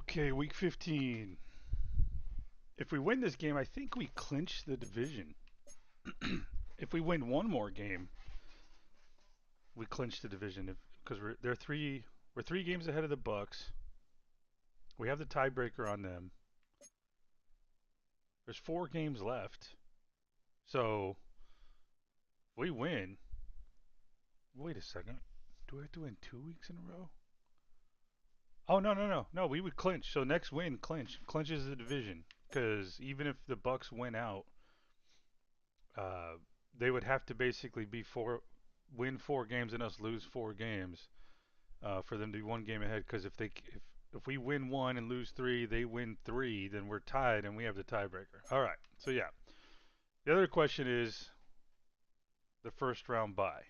Okay, week 15. If we win this game, I think we clinch the division. If we win one more game, we clinch the division. Because we're 3 games ahead of the Bucks. We have the tiebreaker on them. There's 4 games left. So if we win. Wait a second. Do we have to win 2 weeks in a row? Oh no. We would clinch. So next win clinches the division. Because even if the Bucks win out, uh, they would have to basically win 4 games and us lose 4 games for them to be 1 game ahead. Because if we win one and lose three, they win three, then we're tied and we have the tiebreaker. All right. So yeah, the other question is the first round bye.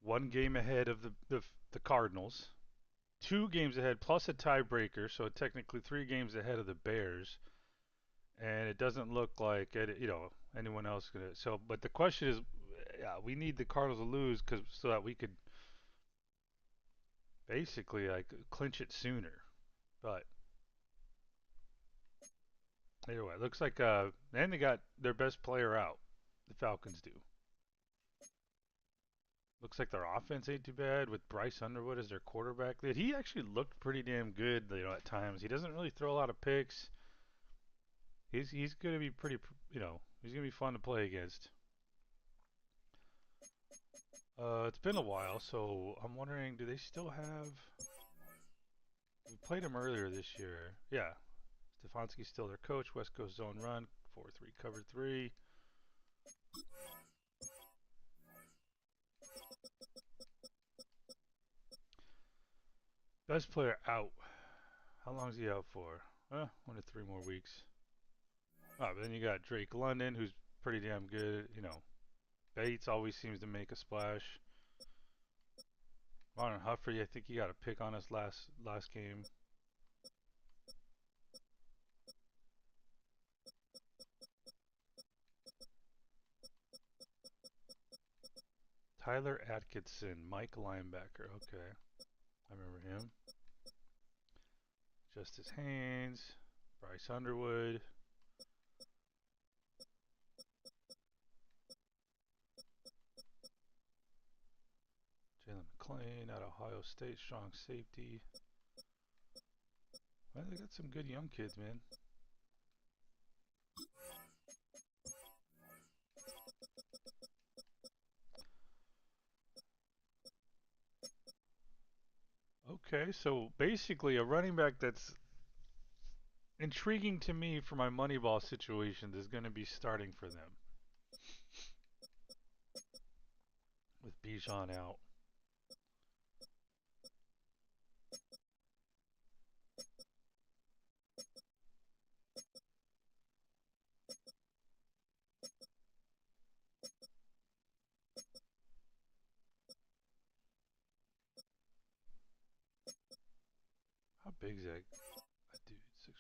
1 game ahead of the Cardinals. 2 games ahead plus a tiebreaker, so technically 3 games ahead of the Bears. And it doesn't look like anyone else gonna. So, but the question is, yeah, we need the Cardinals to lose so that we could basically like clinch it sooner. But anyway, it looks like and they got their best player out. The Falcons do. Looks like their offense ain't too bad with Bryce Underwood as their quarterback. He actually looked pretty damn good, at times. He doesn't really throw a lot of picks. He's gonna be he's gonna be fun to play against. It's been a while, so I'm wondering, do they still have? We played him earlier this year. Yeah, Stefanski's still their coach. West Coast zone run, 4-3 cover 3. Best player out. How long is he out for? 1 to 3 more weeks. But then you got Drake London, who's pretty damn good. Bates always seems to make a splash. Marlon Humphrey, I think he got a pick on us last game. Tyler Atkinson, Mike linebacker. Okay, I remember him. Justice Haynes, Bryce Underwood. Jalen McClain out of Ohio State, strong safety. Well, they got some good young kids, man. Okay, so basically a running back that's intriguing to me for my Moneyball situation is going to be starting for them with Bijan out. How big is that dude? 6'5",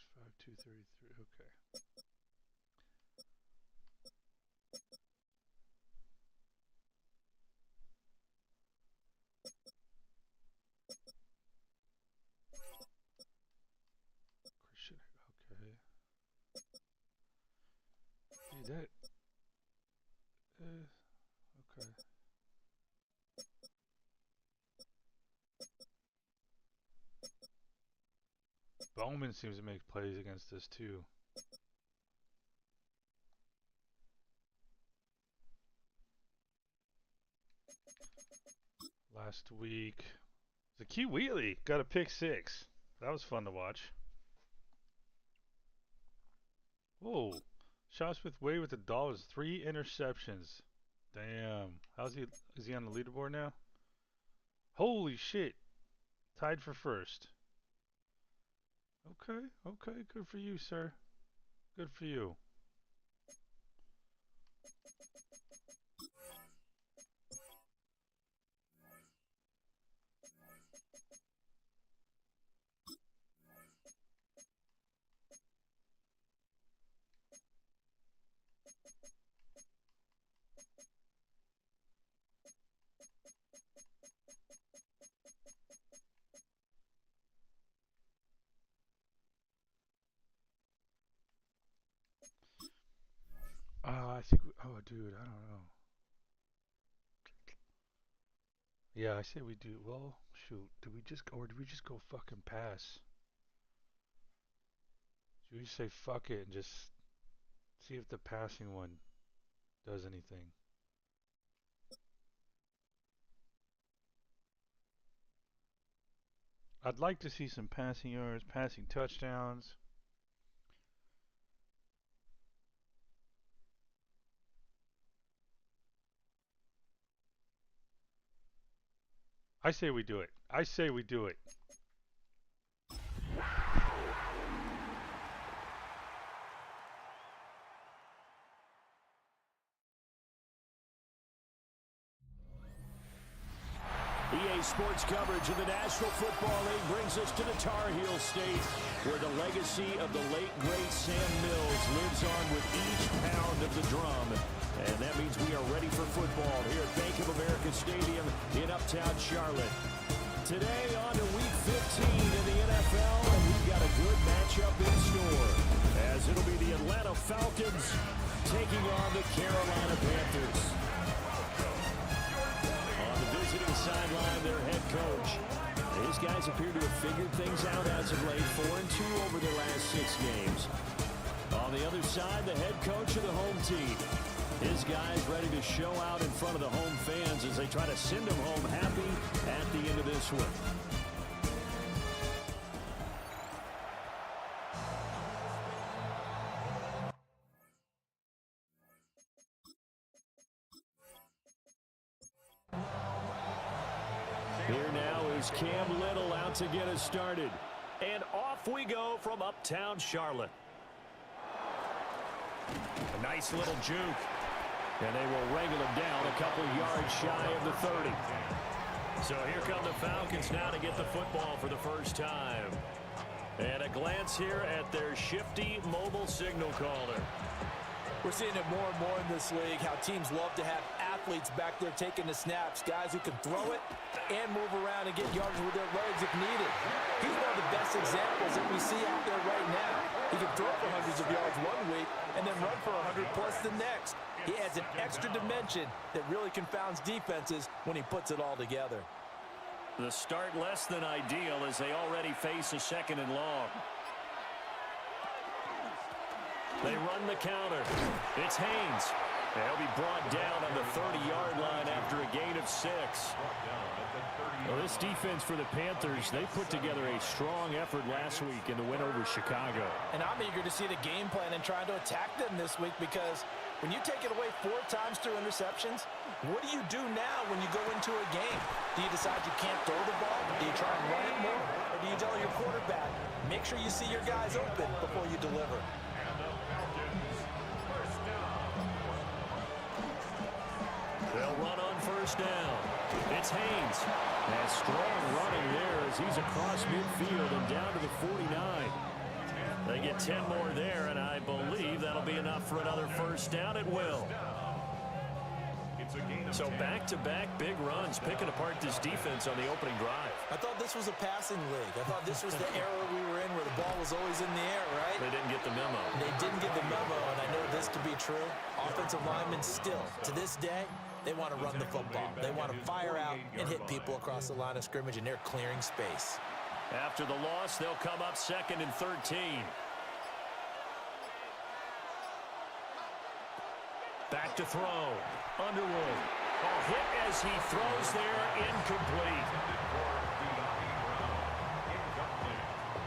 233. Okay. Christian. Okay. Dude, that. Okay. Bowman seems to make plays against us too. Last week, the Key Wheelie got a pick 6. That was fun to watch. Whoa. Shots with Wade with the Dolphins. 3 interceptions. Damn. Is he on the leaderboard now? Holy shit. Tied for first. Okay. Good for you, sir. Good for you. I think. Oh, dude, I don't know. Yeah, I say we do. Well, shoot. Did we just go fucking pass? Should we just say fuck it and just see if the passing one does anything? I'd like to see some passing yards, passing touchdowns. I say we do it. I say we do it. EA Sports coverage of the National Football League brings us to the Tar Heel State, where the legacy of the late, great Sam Mills lives on with each pound of the drum. And that means we are ready for football here at Bank of America Stadium in Uptown Charlotte. Today on to Week 15 in the NFL, and we've got a good matchup in store, as it'll be the Atlanta Falcons taking on the Carolina Panthers. Visiting sideline, their head coach. These guys appear to have figured things out as of late, 4-2 over their last 6 games. On the other side, the head coach of the home team. His guys ready to show out in front of the home fans as they try to send them home happy at the end of this one. Here now is Cam Little out to get us started. And off we go from Uptown Charlotte. A nice little juke. And they will wrangle him down a couple yards shy of the 30. So here come the Falcons now to get the football for the first time. And a glance here at their shifty mobile signal caller. We're seeing it more and more in this league, how teams love to have athletes back there taking the snaps, guys who can throw it and move around and get yards with their legs if needed. He's one of the best examples that we see out there right now. He can throw for hundreds of yards one week and then run for 100 plus the next. He adds an extra dimension that really confounds defenses when he puts it all together. The start less than ideal as they already face a 2nd and long. They run the counter. It's Haynes. They'll be brought down on the 30-yard line after a gain of 6. Well, this defense for the Panthers, they put together a strong effort last week in the win over Chicago. And I'm eager to see the game plan and trying to attack them this week, because when you take it away 4 times through interceptions, what do you do now when you go into a game? Do you decide you can't throw the ball? Do you try and run it more? Or do you tell your quarterback, make sure you see your guys open before you deliver? They'll run on 1st down. It's Haynes. And strong running there as he's across midfield and down to the 49. They get 10 more there, and I believe that'll be enough for another 1st down. It will. So back-to-back big runs, picking apart this defense on the opening drive. I thought this was a passing league. I thought this was the era we were in where the ball was always in the air, right? They didn't get the memo. They didn't get the memo, and I know this to be true. Offensive linemen still, to this day, they want to run the football. They want to fire out and hit people across the line of scrimmage, and they're clearing space. After the loss, they'll come up 2nd and 13. Back to throw. Underwood. Oh, hit as he throws there, incomplete.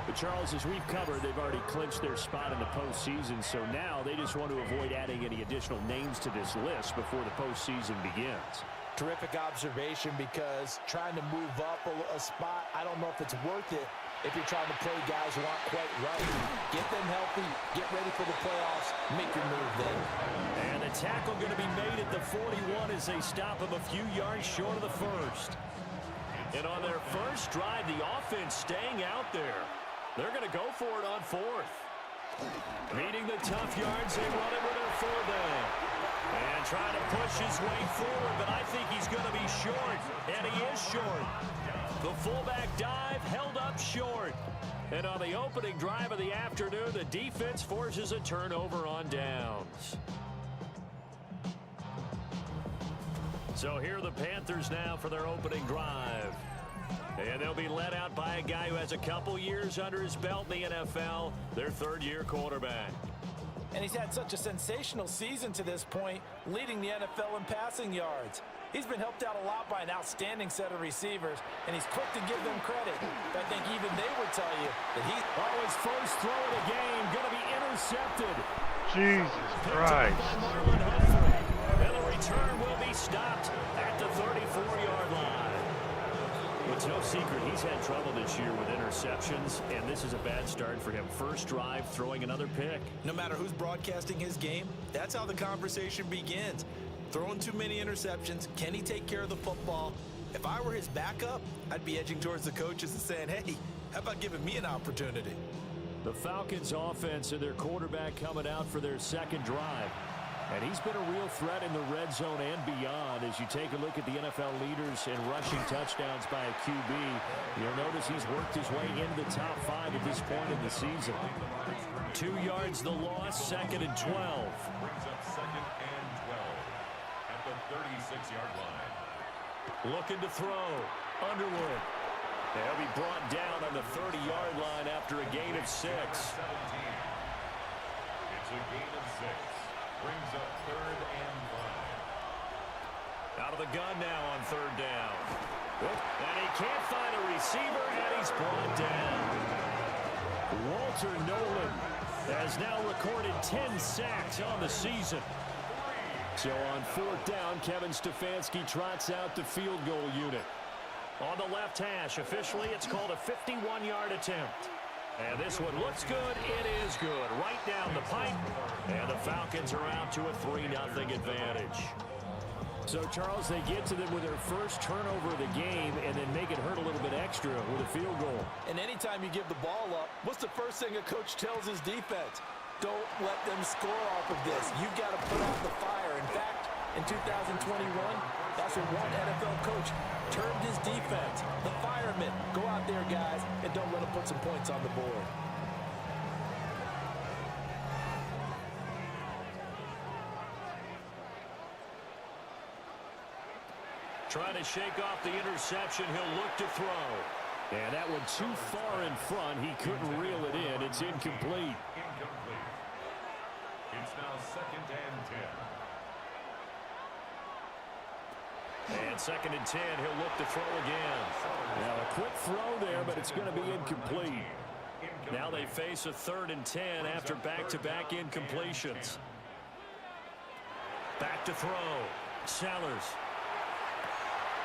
But Charles, as we've covered, they've already clinched their spot in the postseason, so now they just want to avoid adding any additional names to this list before the postseason begins. Terrific observation, because trying to move up a spot, I don't know if it's worth it if you're trying to play guys who aren't quite right. Get them healthy, get ready for the playoffs, make your move then. And the tackle going to be made at the 41 as they stop him a few yards short of the 1st. And on their first drive, the offense staying out there. They're going to go for it on 4th. Meeting the tough yards, they run it with their 4th down. And trying to push his way forward, but I think he's going to be short. And he is short. The fullback dive held up short. And on the opening drive of the afternoon, the defense forces a turnover on downs. So here are the Panthers now for their opening drive. And they'll be led out by a guy who has a couple years under his belt in the NFL, their third-year quarterback. And he's had such a sensational season to this point, leading the NFL in passing yards. He's been helped out a lot by an outstanding set of receivers, and he's quick to give them credit. But I think even they would tell you that he's his first throw of the game going to be intercepted. Jesus Christ. And the return will be stopped at the 34-yard line. It's no secret he's had trouble this year with interceptions, and this is a bad start for him. First drive, throwing another pick. No matter who's broadcasting his game, that's how the conversation begins. Throwing too many interceptions, can he take care of the football? If I were his backup, I'd be edging towards the coaches and saying, hey, how about giving me an opportunity? The Falcons offense and their quarterback coming out for their second drive. And he's been a real threat in the red zone and beyond. As you take a look at the NFL leaders in rushing touchdowns by a QB, you'll notice he's worked his way into the top 5 at this point in the season. 2 yards the loss, 2nd and 12. Brings up 2nd and 12 at the 36-yard line. Looking to throw. Underwood. They'll be brought down on the 30-yard line after a gain of 6. It's a gain of 6. Brings up 3rd and 5. Out of the gun now on 3rd down. And he can't find a receiver, and he's brought down. Walter Nolan has now recorded 10 sacks on the season. So on 4th down, Kevin Stefanski trots out the field goal unit. On the left hash, officially it's called a 51-yard attempt. And this one looks good. It is good. Right down the pipe. And the Falcons are out to a 3-0 advantage. So, Charles, they get to them with their first turnover of the game and then make it hurt a little bit extra with a field goal. And anytime you give the ball up, what's the first thing a coach tells his defense? Don't let them score off of this. You've got to put out the fire. In fact, in 2021, that's what one NFL coach termed his defense. The firemen. Go out there, guys, and don't let them put some points on the board. Trying to shake off the interception. He'll look to throw. And that one too far in front. He couldn't reel it in. It's incomplete. Incomplete. It's now 2nd and 10. And 2nd and 10, he'll look to throw again. Now a quick throw there, but it's going to be incomplete. Now they face a 3rd and 10 after back-to-back incompletions. Back to throw. Sellers.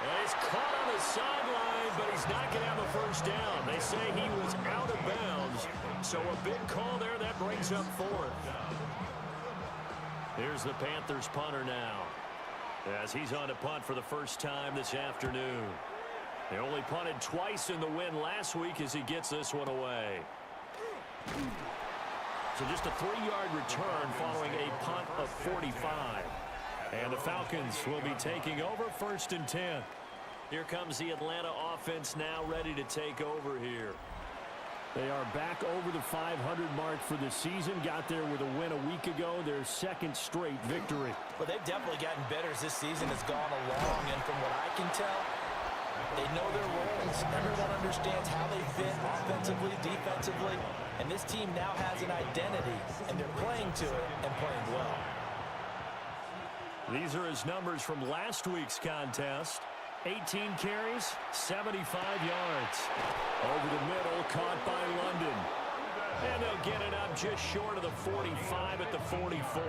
And he's caught on the sideline, but he's not going to have a first down. They say he was out of bounds. So a big call there that brings up 4th. Here's the Panthers punter now, as he's on to punt for the first time this afternoon. They only punted twice in the win last week as he gets this one away. So just a 3-yard return following a punt of 45. And the Falcons will be taking over 1st and 10. Here comes the Atlanta offense now ready to take over here. They are back over the 500 mark for the season. Got there with a win a week ago. Their 2nd straight victory. Well, they've definitely gotten better as this season has gone along. And from what I can tell, they know their roles. Everyone understands how they fit offensively, defensively. And this team now has an identity, and they're playing to it and playing well. These are his numbers from last week's contest. 18 carries, 75 yards. Over the middle, caught by London. And they'll get it up just short of the 45 at the 44.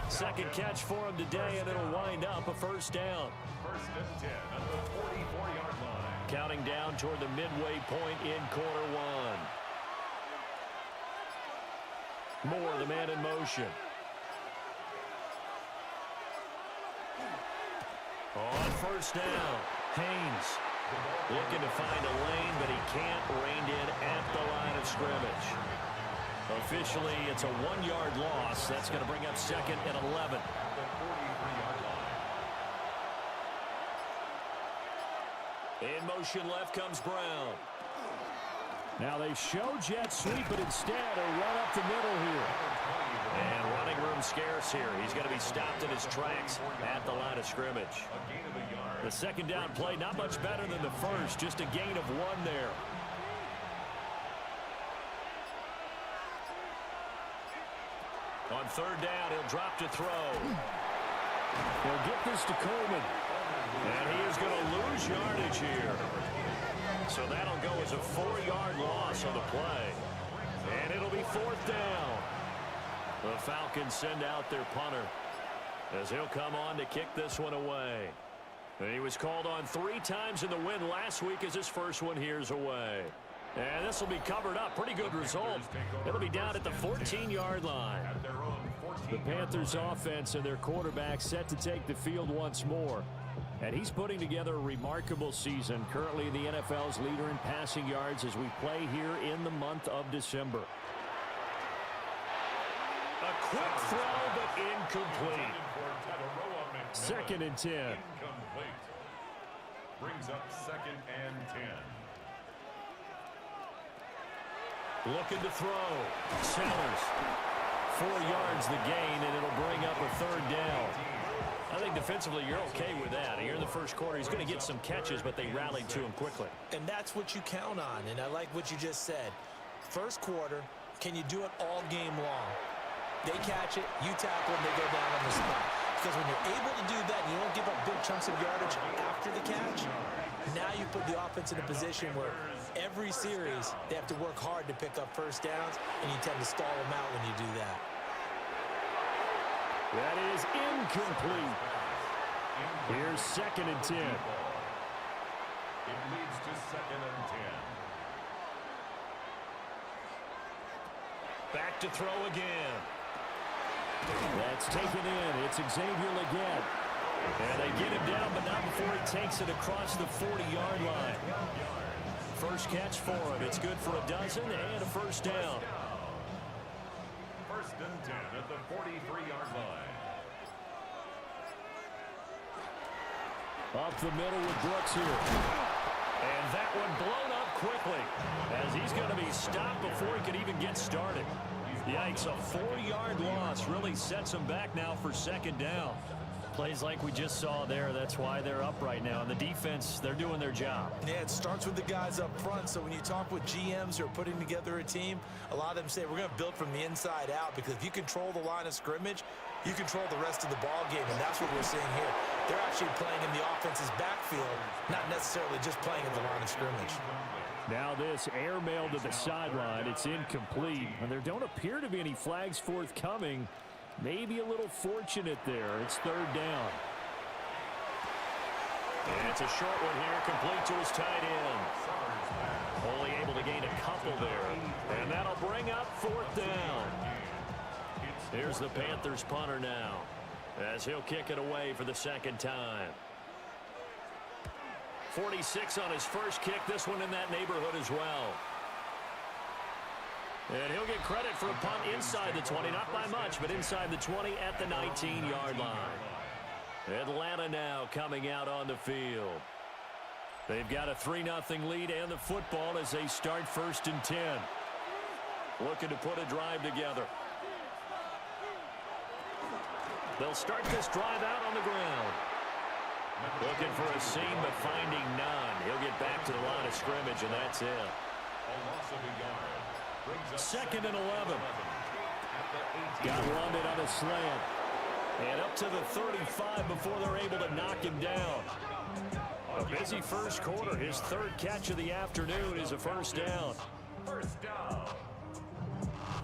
2nd catch for him today, and it'll wind up a first down. 1st and 10 at the 44-yard line. Counting down toward the midway point in quarter 1. Moore, the man in motion. On 1st down, Haynes looking to find a lane, but he can't. Reined in at the line of scrimmage. Officially, it's a 1-yard loss. That's going to bring up 2nd and 11. The 43-yard line. In motion left comes Brown. Now they show jet sweep, but instead a run up the middle here. And running room scarce here. He's going to be stopped in his tracks at the line of scrimmage. The second down play, not much better than the first, just a gain of 1 there. On third down, he'll drop to throw. He'll get this to Coleman. And he is going to lose yardage here. So that'll go as a 4-yard loss on the play. And it'll be 4th down. The Falcons send out their punter as he'll come on to kick this one away. And he was called on 3 times in the win last week as his first one here's away. And this will be covered up. Pretty good result. It'll be down at the 14-yard line. The Panthers offense and their quarterback set to take the field once more. And he's putting together a remarkable season, currently the NFL's leader in passing yards as we play here in the month of December. A quick throw, but incomplete. 2nd and 10. Incomplete. Brings up 2nd and 10. Looking to throw. Sellers. 4 yards the gain, and it'll bring up a 3rd down. I think defensively you're okay with that. Here in the first quarter, he's going to get some catches, but they rallied to him quickly. And that's what you count on, and I like what you just said. First quarter, can you do it all game long? They catch it, you tackle them, they go down on the spot. Because when you're able to do that and you don't give up big chunks of yardage after the catch, now you put the offense in a position where every series they have to work hard to pick up first downs, and you tend to stall them out when you do that. That is incomplete. Here's 2nd and 10. It leads to 2nd and 10. Back to throw again. That's taken in. It's Xavier Legette. And they get him down, but not before he takes it across the 40-yard line. First catch for him. It's good for a dozen and a first down. 1st and 10 at the 43-yard line. Up the middle with Brooks here. And that one blown up quickly as he's going to be stopped before he can even get started. Yikes, a 4-yard loss really sets him back now for 2nd down. Plays like we just saw there, that's why they're up right now. And the defense, they're doing their job. Yeah, it starts with the guys up front. So when you talk with GMs who are putting together a team, a lot of them say we're going to build from the inside out, because if you control the line of scrimmage, you control the rest of the ball game, and that's what we're seeing here. They're actually playing in the offense's backfield, not necessarily just playing at the line of scrimmage. Now this airmail to the sideline. It's incomplete, and there don't appear to be any flags forthcoming. Maybe a little fortunate there. It's 3rd down. And it's a short one here, complete to his tight end. Only able to gain a couple there. And that'll bring up 4th down. Here's the Panthers punter now, as he'll kick it away for the 2nd time. 46 on his first kick. This one in that neighborhood as well. And he'll get credit for a punt inside the 20. Not by much, but inside the 20 at the 19-yard line. Atlanta now coming out on the field. They've got a 3-0 lead and the football as they start 1st and 10. Looking to put a drive together. They'll start this drive out on the ground. Looking for a seam, but finding none. He'll get back to the line of scrimmage, and that's it. A loss of a yard. 2nd and 11. Got London on a slant. And up to the 35 before they're able to knock him down. A busy first quarter. His 3rd catch of the afternoon is a first down. First down.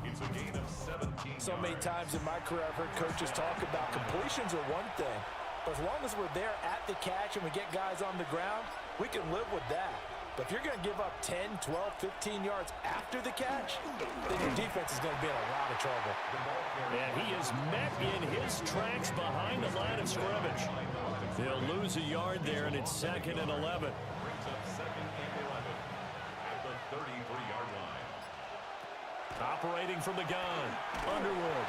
It's a gain of 17. So many times in my career I've heard coaches talk about completions are one thing, but as long as we're there at the catch and we get guys on the ground, we can live with that. But if you're going to give up 10, 12, 15 yards after the catch, then your defense is going to be in a lot of trouble. And he is met in his tracks behind the line of scrimmage. They'll lose a yard there, and it's 2nd and 11. Brings up 2nd and 11 at the 33-yard line. Operating from the gun, Underwood.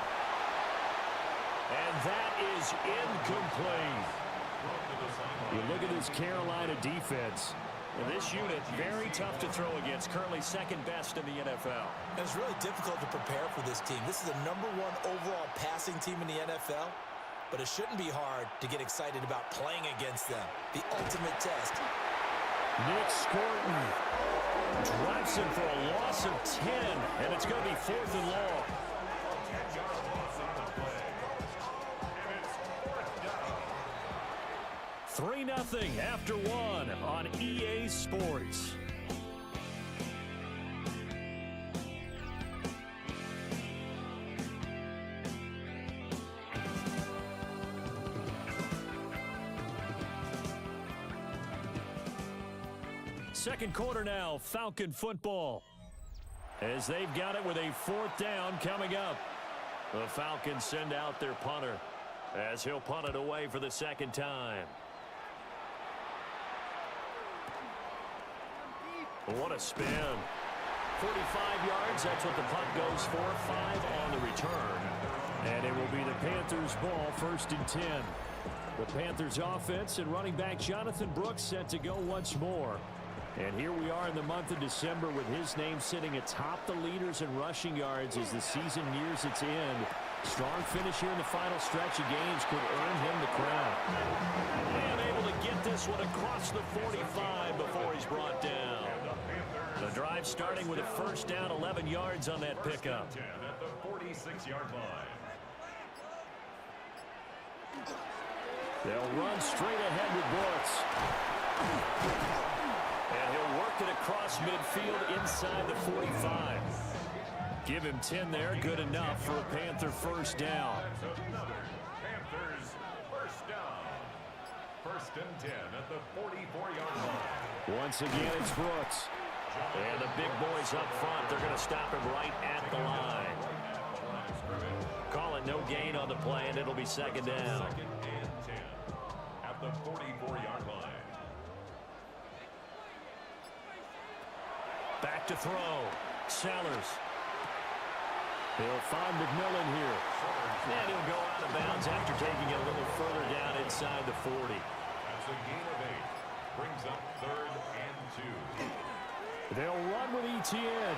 And that is incomplete. You look at this Carolina defense. This unit, very tough to throw against, currently second best in the NFL. And it's really difficult to prepare for this team. This is the #1 overall passing team in the NFL, but it shouldn't be hard to get excited about playing against them. The ultimate test. Nick Scorton drives him for a loss of 10, and it's going to be 4th and long. 3-0 after 1 on EA Sports. Second quarter now, Falcon football. As they've got it with a 4th down coming up. The Falcons send out their punter as he'll punt it away for the second time. What a spin. 45 yards, that's what the punt goes for. 5 on the return. And it will be the Panthers' ball, 1st and 10. The Panthers' offense and running back Jonathan Brooks set to go once more. And here we are in the month of December with his name sitting atop the leaders in rushing yards as the season nears its end. Strong finish here in the final stretch of games could earn him the crown. And able to get this one across the 45 before he's brought down. The drive starting with a 1st down, 11 yards on that pickup. 10 at the 46-yard line. They'll run straight ahead with Brooks. And he'll work it across midfield inside the 45. Give him 10 there, good enough for a Panther 1st down. Panthers 1st down. 1st and 10 at the 44-yard line. Once again, it's Brooks. And the big boys up front, they're going to stop him right at the line. Call it no gain on the play, and it'll be 2nd down. 2nd and 10 at the 44-yard line. Back to throw. Sellers. He'll find McMillan here. And he'll go out of bounds after taking it a little further down inside the 40. That's a gain of 8. Brings up 3rd and 2. They'll run with Etienne.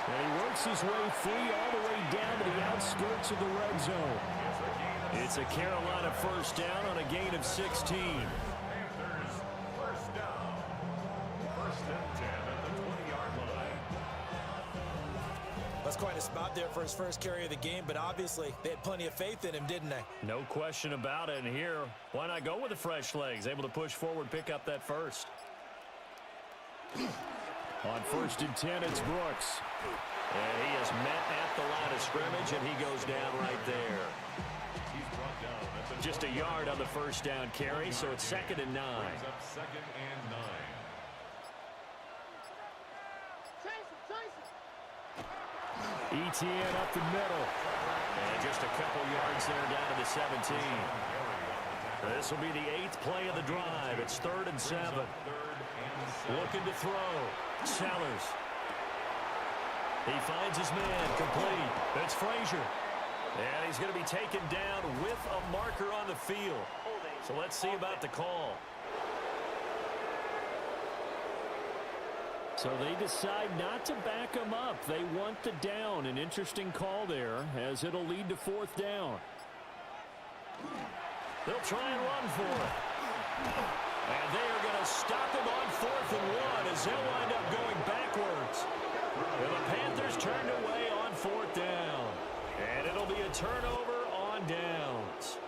And he works his way free all the way down to the outskirts of the red zone. It's a Carolina 1st down on a gain of 16. Panthers 1st down. 1st and 10 at the 20-yard line. That's quite a spot there for his first carry of the game, but obviously they had plenty of faith in him, didn't they? No question about it. And here, why not go with the fresh legs? Able to push forward, pick up that 1st. On 1st and 10, it's Brooks. And he is met at the line of scrimmage, and he goes down right there. He's brought down at the Just a yard on the 1st down carry, so it's 2nd and 9. brings up 2nd and 9. Etienne up the middle. And just a couple yards there down to the 17. This will be the 8th play of the drive. It's 3rd and 7. 3rd and 7. Looking to throw. Sellers. He finds his man. Complete. That's Frazier. And he's going to be taken down with a marker on the field. So let's see about the call. So they decide not to back him up. They want the down. An interesting call there as it'll lead to 4th down. They'll try and run for it. And they are going to stop him on 4th and 1 as they'll wind up going backwards. And the Panthers turned away on 4th down. And it'll be a turnover on downs.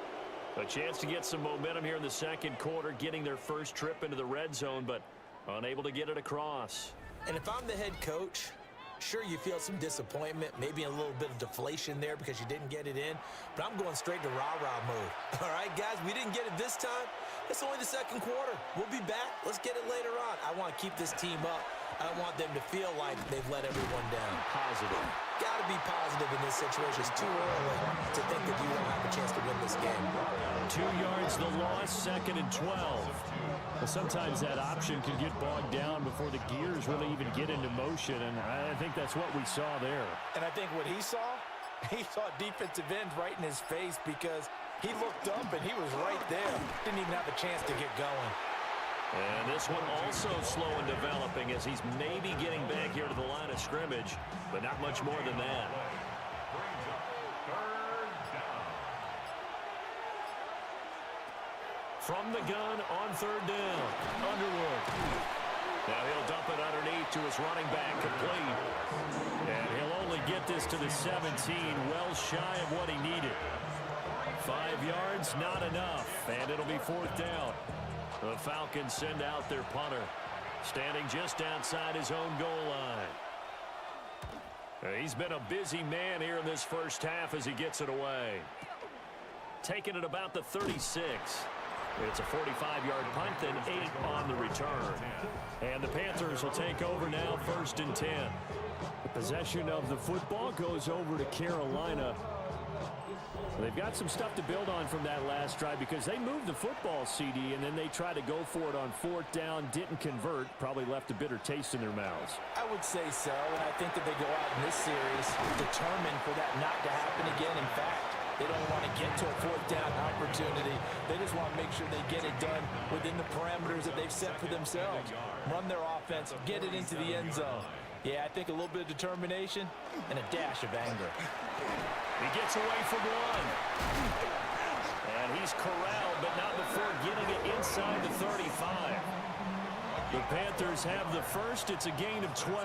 A chance to get some momentum here in the 2nd quarter, getting their first trip into the red zone, but unable to get it across. And if I'm the head coach, sure, you feel some disappointment, maybe a little bit of deflation there because you didn't get it in, but I'm going straight to rah-rah mode. All right, guys, we didn't get it this time. It's only the 2nd quarter. We'll be back. Let's get it later on. I want to keep this team up. I don't want them to feel like they've let everyone down. Positive. Got to be positive in this situation. It's too early to think that you don't have a chance to win this game. 2 yards the loss, 2nd and 12. Well, sometimes that option can get bogged down before the gears really even get into motion, and I think that's what we saw there. And I think what he saw defensive end right in his face because he looked up and he was right there. Didn't even have a chance to get going. And this one also slow in developing as he's maybe getting back here to the line of scrimmage, but not much more than that. Brings up third down. From the gun on third down, Underwood. Now he'll dump it underneath to his running back, complete. And he'll only get this to the 17, well shy of what he needed. 5 yards, not enough, and it'll be fourth down. The Falcons send out their punter, standing just outside his own goal line. He's been a busy man here in this first half as he gets it away. Taking it about the 36. It's a 45-yard punt, then 8 on the return. And the Panthers will take over now, 1st and 10. The possession of the football goes over to Carolina. They've got some stuff to build on from that last drive because they moved the football, CD, and then they tried to go for it on 4th down, didn't convert, probably left a bitter taste in their mouths. I would say so, and I think that they go out in this series determined for that not to happen again. In fact, they don't want to get to a 4th down opportunity. They just want to make sure they get it done within the parameters that they've set for themselves. Run their offense, get it into the end zone. Yeah, I think a little bit of determination and a dash of anger. He gets away from one. And he's corralled, but not before getting it inside the 35. The Panthers have the first. It's a gain of 12.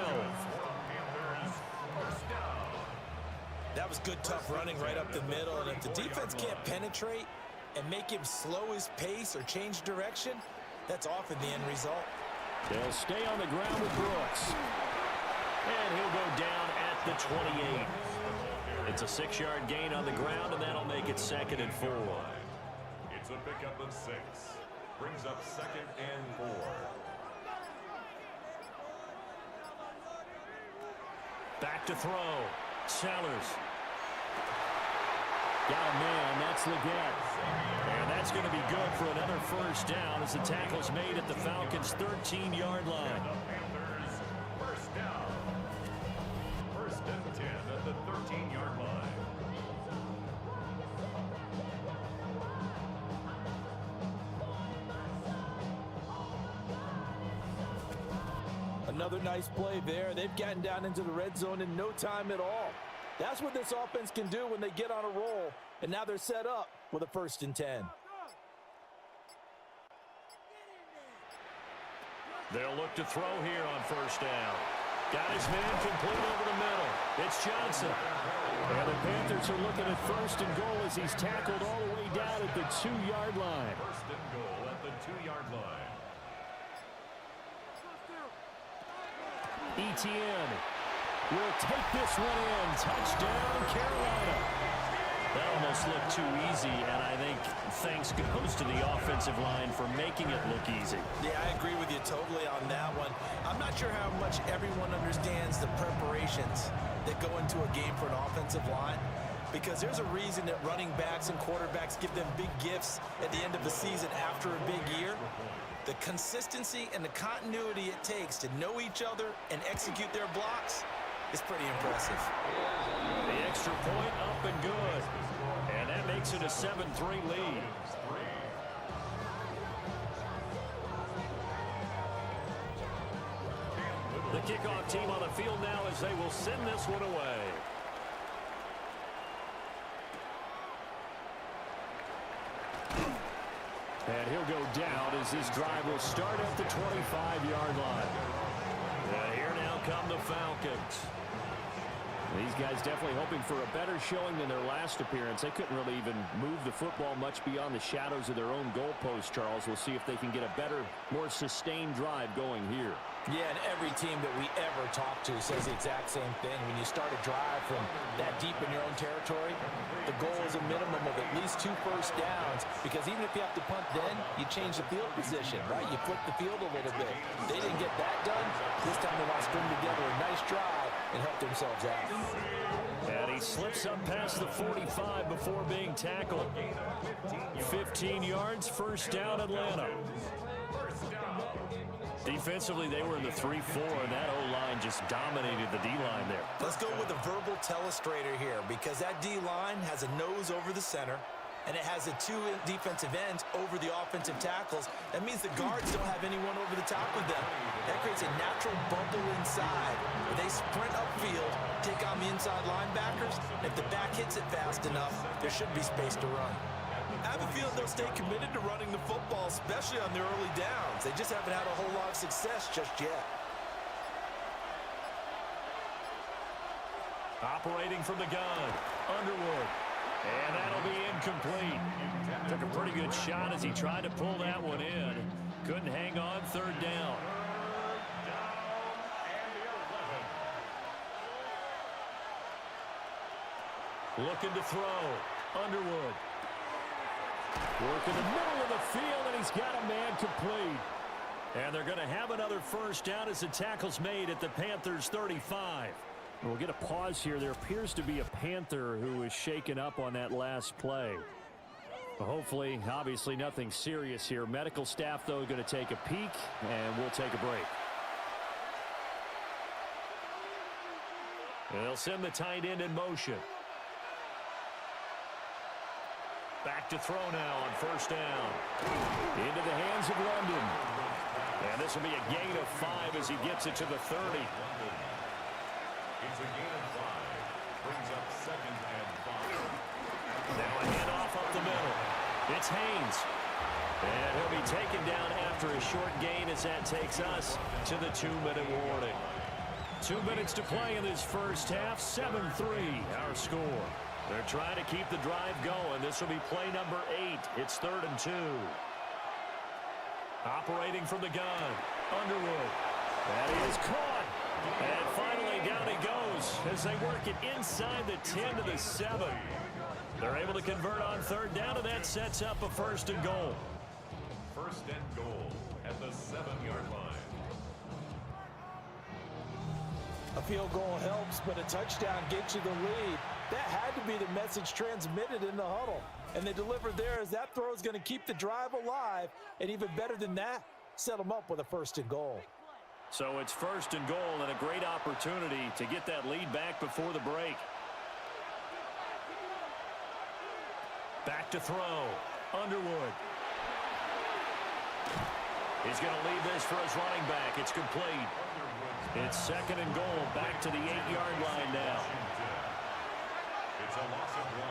That was good, tough running right up the middle. And if the defense can't penetrate and make him slow his pace or change direction, that's often the end result. They'll stay on the ground with Brooks. And he'll go down at the 28. It's a 6-yard gain on the ground, and that'll make it 2nd and 4. It's a pickup of 6. Brings up 2nd and 4. Back to throw. Sellers. Got a man. That's Leggett. And that's going to be good for another 1st down as the tackle's made at the Falcons' 13-yard line. Panthers, 1st down. 1st and 10 at the 13-yard line. Another nice play there. They've gotten down into the red zone in no time at all. That's what this offense can do when they get on a roll. And now they're set up with a 1st and 10. They'll look to throw here on 1st down. Got his man complete over the middle. It's Johnson. And the Panthers are looking at 1st and goal as he's tackled all the way down at the 2-yard line. 1st and goal at the 2-yard line. Etienne will take this one in. Touchdown, Carolina. That almost looked too easy, and I think thanks goes to the offensive line for making it look easy. Yeah, I agree with you totally on that one. I'm not sure how much everyone understands the preparations that go into a game for an offensive line, because there's a reason that running backs and quarterbacks give them big gifts at the end of the season after a big year. The consistency and the continuity it takes to know each other and execute their blocks is pretty impressive. The extra point up and good. And that makes it a 7-3 lead. The kickoff team on the field now as they will send this one away. And he'll go down as this drive will start at the 25-yard line. And here now come the Falcons. These guys definitely hoping for a better showing than their last appearance. They couldn't really even move the football much beyond the shadows of their own goalpost, Charles. We'll see if they can get a better, more sustained drive going here. Yeah, and every team that we ever talk to says the exact same thing. When you start a drive from that deep in your own territory, the goal is a minimum of at least 2 first downs, because even if you have to punt then, you change the field position, right? You flip the field a little bit. They didn't get that done. This time they want to string together a nice drive and help themselves out. And he slips up past the 45 before being tackled. 15 yards, 1st down, Atlanta. Defensively, they were in the 3-4, and that O-line just dominated the D-line there. Let's go with a verbal telestrator here, because that D-line has a nose over the center. and it has the 2 defensive ends over the offensive tackles. That means the guards don't have anyone over the top of them. That creates a natural bubble inside where they sprint upfield, take on the inside linebackers. If the back hits it fast enough, there should be space to run. I have a feeling they'll stay committed to running the football, especially on their early downs. They just haven't had a whole lot of success just yet. Operating from the gun, Underwood. And that'll be incomplete. Took a pretty good shot as he tried to pull that one in. Couldn't hang on, third down. Looking to throw, Underwood. Work in the middle of the field, and he's got a man complete. And they're going to have another first down as the tackle's made at the Panthers' 35. We'll get a pause here. There appears to be a Panther who is shaken up on that last play. Hopefully, obviously, nothing serious here. Medical staff, though, going to take a peek, and we'll take a break. They'll send the tight end in motion. Back to throw now on first down. Into the hands of London. And this will be a gain of 5 as he gets it to the 30. It's a gain of 5. Brings up 2nd and 5. Now a handoff up the middle. It's Haynes. And he'll be taken down after a short gain as that takes us to the 2-minute warning. 2 minutes to play in this first half. 7-3 our score. They're trying to keep the drive going. This will be play number 8. It's 3rd and 2. Operating from the gun, Underwood. That is caught. And finally down he goes as they work it inside the 10 to the 7. They're able to convert on third down, and that sets up a 1st and goal. 1st and goal at the 7-yard line. A field goal helps, but a touchdown gets you the lead. That had to be the message transmitted in the huddle. And they delivered there as that throw is going to keep the drive alive. And even better than that, set them up with a 1st and goal. So it's 1st and goal and a great opportunity to get that lead back before the break. Back to throw. Underwood. He's going to leave this for his running back. It's complete. It's 2nd and goal. Back to the 8-yard line now. It's a loss of 1.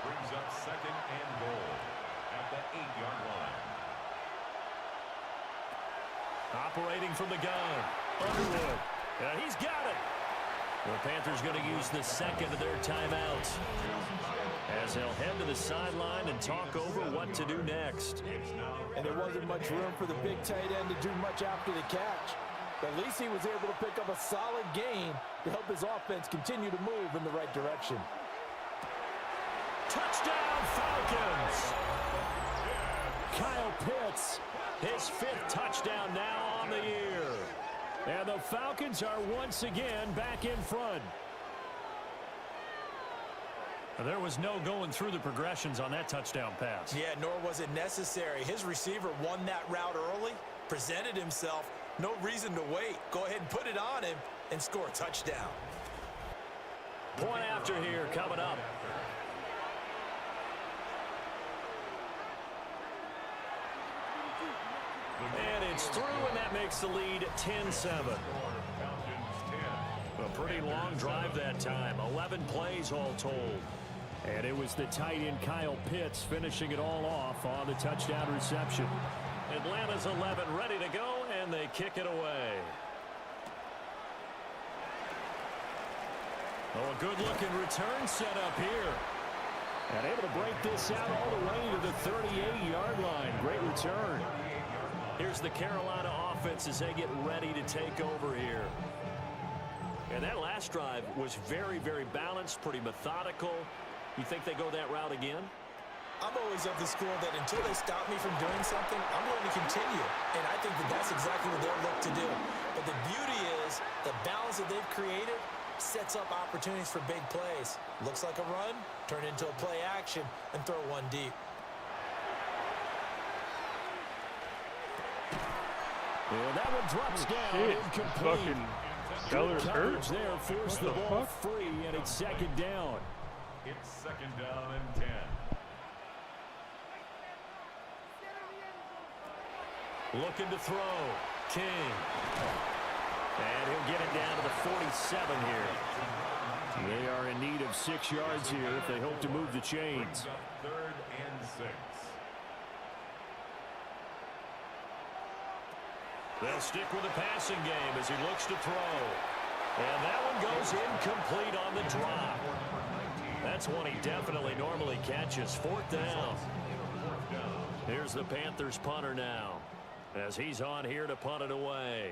Brings up 2nd and goal at the 8-yard line. Operating from the gun, Underwood. And he's got it. The Panthers going to use the 2nd of their timeouts as they'll head to the sideline and talk over what to do next. And there wasn't much room for the big tight end to do much after the catch. But at least he was able to pick up a solid gain to help his offense continue to move in the right direction. Touchdown, Falcons! Kyle Pitts, his 5th touchdown now on the year. And the Falcons are once again back in front. There was no going through the progressions on that touchdown pass. Yeah, nor was it necessary. His receiver won that route early, presented himself. No reason to wait. Go ahead and put it on him and score a touchdown. Point after here coming up. And it's through, and that makes the lead 10-7. A pretty long drive that time. 11 plays all told. And it was the tight end Kyle Pitts finishing it all off on the touchdown reception. Atlanta's 11 ready to go, and they kick it away. Oh, a good-looking return set up here. And able to break this out all the way to the 38-yard line. Great return. Here's the Carolina offense as they get ready to take over here. And that last drive was very, very balanced, pretty methodical. You think they go that route again? I'm always of the school that until they stop me from doing something, I'm going to continue. And I think that that's exactly what they'll look to do. But the beauty is the balance that they've created sets up opportunities for big plays. Looks like a run, turn it into a play action, and throw one deep. And that one drops down, incomplete. Keller's hurt. There forced the ball free, and it's 2nd down. It's 2nd down and 10. Looking to throw. King. And he'll get it down to the 47 here. They are in need of 6 yards here if they hope to move the chains. 3rd and 6. They'll stick with the passing game as he looks to throw. And that one goes incomplete on the drop. That's one he definitely normally catches. 4th down. Here's the Panthers punter now, as he's on here to punt it away.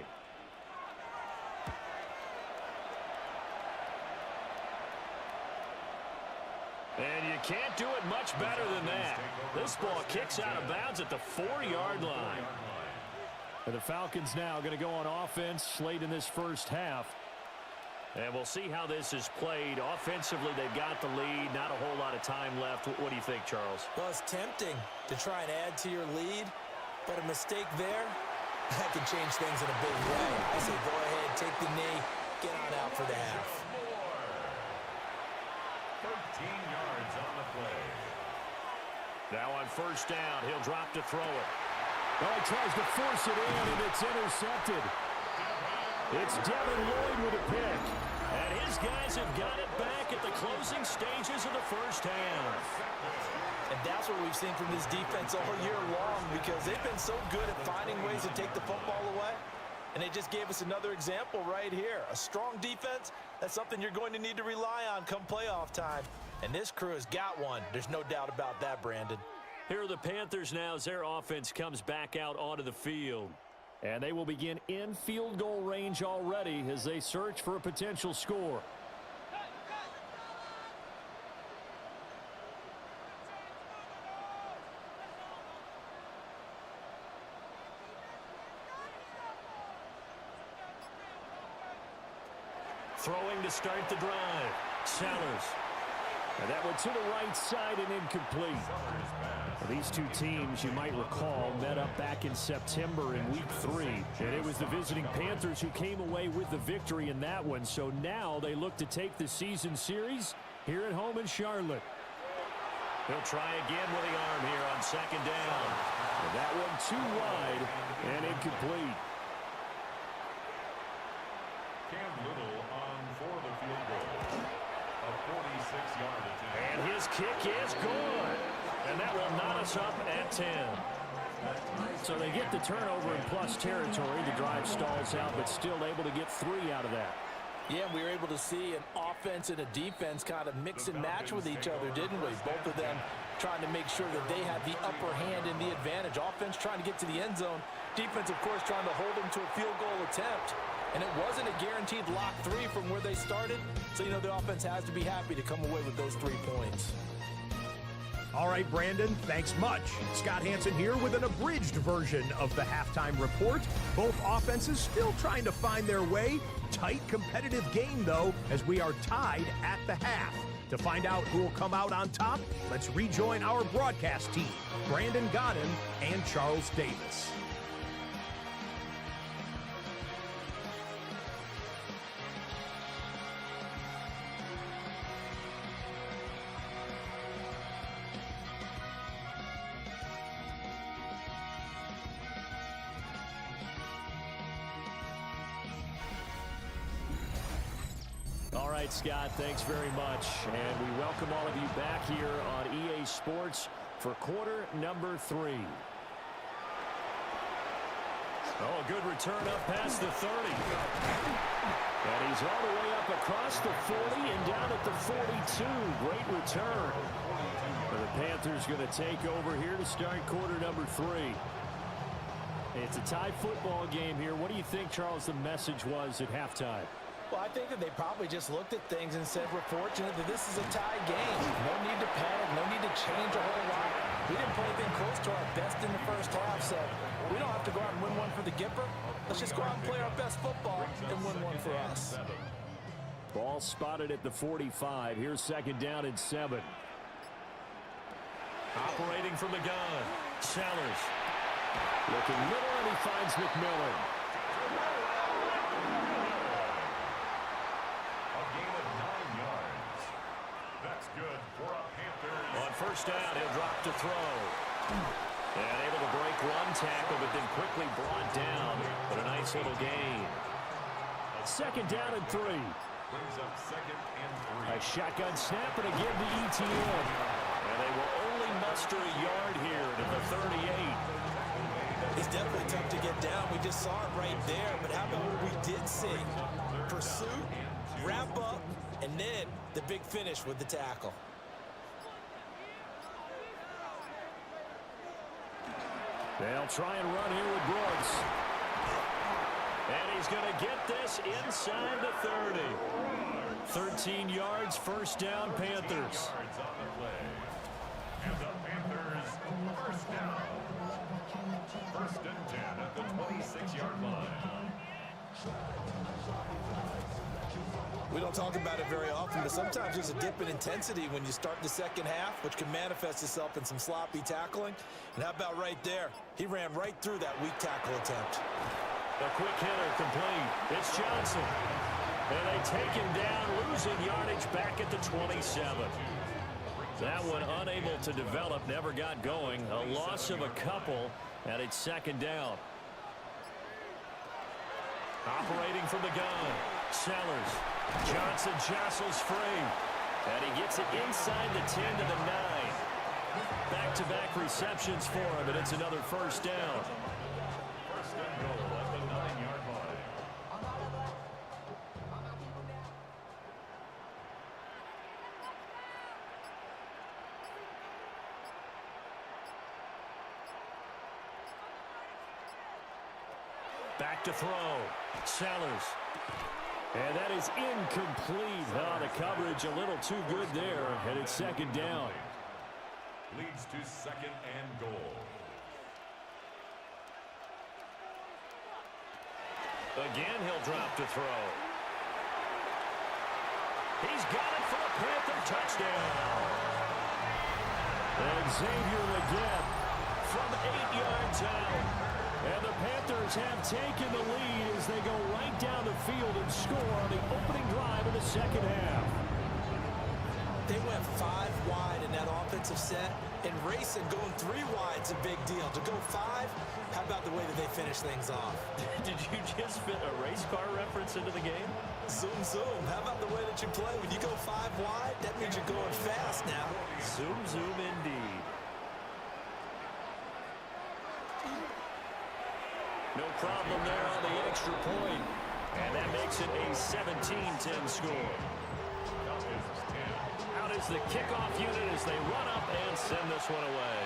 And you can't do it much better than that. This ball kicks out of bounds at the 4-yard line. And the Falcons now going to go on offense late in this first half. And we'll see how this is played. Offensively, they've got the lead. Not a whole lot of time left. What do you think, Charles? Well, it's tempting to try and add to your lead, but a mistake there, that can change things in a big way. I say go ahead, take the knee, get on out for the half. 13 yards on the play. Now on 1st down, he'll drop to throw it. Oh, he tries to force it in, and it's intercepted. It's Devin Lloyd with a pick. And his guys have got it back at the closing stages of the first half. And that's what we've seen from this defense all year long, because they've been so good at finding ways to take the football away. And they just gave us another example right here. A strong defense, that's something you're going to need to rely on come playoff time. And this crew has got one. There's no doubt about that, Brandon. Here are the Panthers now as their offense comes back out onto the field. And they will begin in field goal range already as they search for a potential score. Throwing to start the drive. Sellers. And that one to the right side and incomplete. These two teams, you might recall, met up back in September in Week 3. And it was the visiting Panthers who came away with the victory in that one. So now they look to take the season series here at home in Charlotte. He'll try again with the arm here on 2nd down. And that one too wide and incomplete. Cam Little on for the field goal. A 46-yard attempt. And his kick is good. And that will knot us up at 10. So they get the turnover in plus territory. The drive stalls out, but still able to get 3 out of that. Yeah, we were able to see an offense and a defense kind of mix and match with each other, didn't we? Both of them trying to make sure that they had the upper hand and the advantage. Offense trying to get to the end zone. Defense, of course, trying to hold them to a field goal attempt. And it wasn't a guaranteed lock 3 from where they started. So, you know, the offense has to be happy to come away with those 3 points. All right, Brandon, thanks much. Scott Hansen here with an abridged version of the halftime report. Both offenses still trying to find their way. Tight, competitive game, though, as we are tied at the half. To find out who will come out on top, let's rejoin our broadcast team, Brandon Godden and Charles Davis. All right, Scott, thanks very much. And we welcome all of you back here on EA Sports for quarter number 3. Oh, a good return up past the 30. And he's all the way up across the 40 and down at the 42. Great return. And the Panthers going to take over here to start quarter number 3. It's a tie football game here. What do you think, Charles, the message was at halftime? Well, I think that they probably just looked at things and said, we're fortunate that this is a tie game. No need to panic. No need to change a whole lot. We didn't play anything close to our best in the first half, so we don't have to go out and win one for the Gipper. Let's just go out and play our best football and win one for us. Ball spotted at the 45. Here's 2nd down and 7. Operating from the gun. Sellers. Looking middle, and he finds McMillan. That's good for a Panthers. On 1st down, he'll drop to throw. And able to break one tackle, but then quickly brought down. But a nice little gain. Second down and 3. Brings up second and 3. A shotgun snap and again to ETN. And they will only muster a yard here to the 38. It's definitely tough to get down. We just saw it right there. But how about what we did see? Pursuit, wrap up, and then the big finish with the tackle. They'll try and run here with Brooks. And he's going to get this inside the 30. 13 yards, first down, Panthers. Yards on the play. And the Panthers first down. First and 10 at the 26-yard line. We don't talk about it very often, but sometimes there's a dip in intensity when you start the second half, which can manifest itself in some sloppy tackling. And how about right there? He ran right through that weak tackle attempt. A quick hitter complete. It's Johnson. And they take him down, losing yardage back at the 27. That one unable to develop, never got going. A loss of a couple, and it's second down. Operating from the gun, Sellers. Johnson jostles free. And he gets it inside the 10 to the 9. Back-to-back receptions for him, and it's another first down. First and goal at the 9-yard line. Back to throw. Sellers. And that is incomplete. Oh, the coverage a little too good there, and it's second down. Leads to second and goal. Again, he'll drop to throw. He's got it for a Panther touchdown. And Xavier Leggett from 8 yards out. And the Panthers have taken the lead as they go right down the field and score on the opening drive of the second half. They went 5 wide in that offensive set, and racing going 3 wide's a big deal. To go 5, how about the way that they finish things off? Did you just fit a race car reference into the game? Zoom, zoom. How about the way that you play? When you go 5 wide, that means you're going fast now. Zoom, zoom indeed. No problem there on the extra point. And that makes it a 17-10 score. Out is the kickoff unit as they run up and send this one away.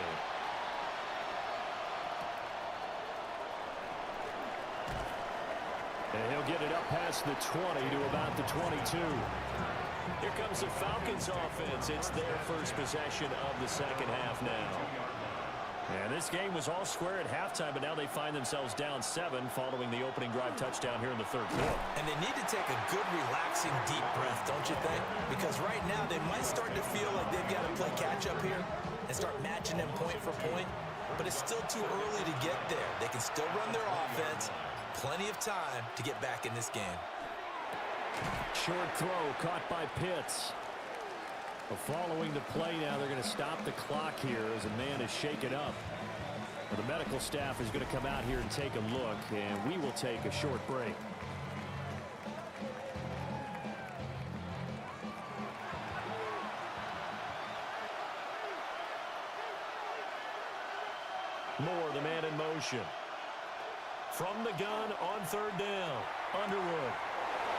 And he'll get it up past the 20 to about the 22. Here comes the Falcons offense. It's their first possession of the second half now. And this game was all square at halftime, but now they find themselves down 7 following the opening drive touchdown here in the third quarter. And they need to take a good, relaxing, deep breath, don't you think? Because right now they might start to feel like they've got to play catch-up here and start matching them point for point. But it's still too early to get there. They can still run their offense. Plenty of time to get back in this game. Short throw caught by Pitts. Following the play now, they're going to stop the clock here as a man is shaken up. Well, the medical staff is going to come out here and take a look, and we will take a short break. Moore, the man in motion. From the gun on third down. Underwood.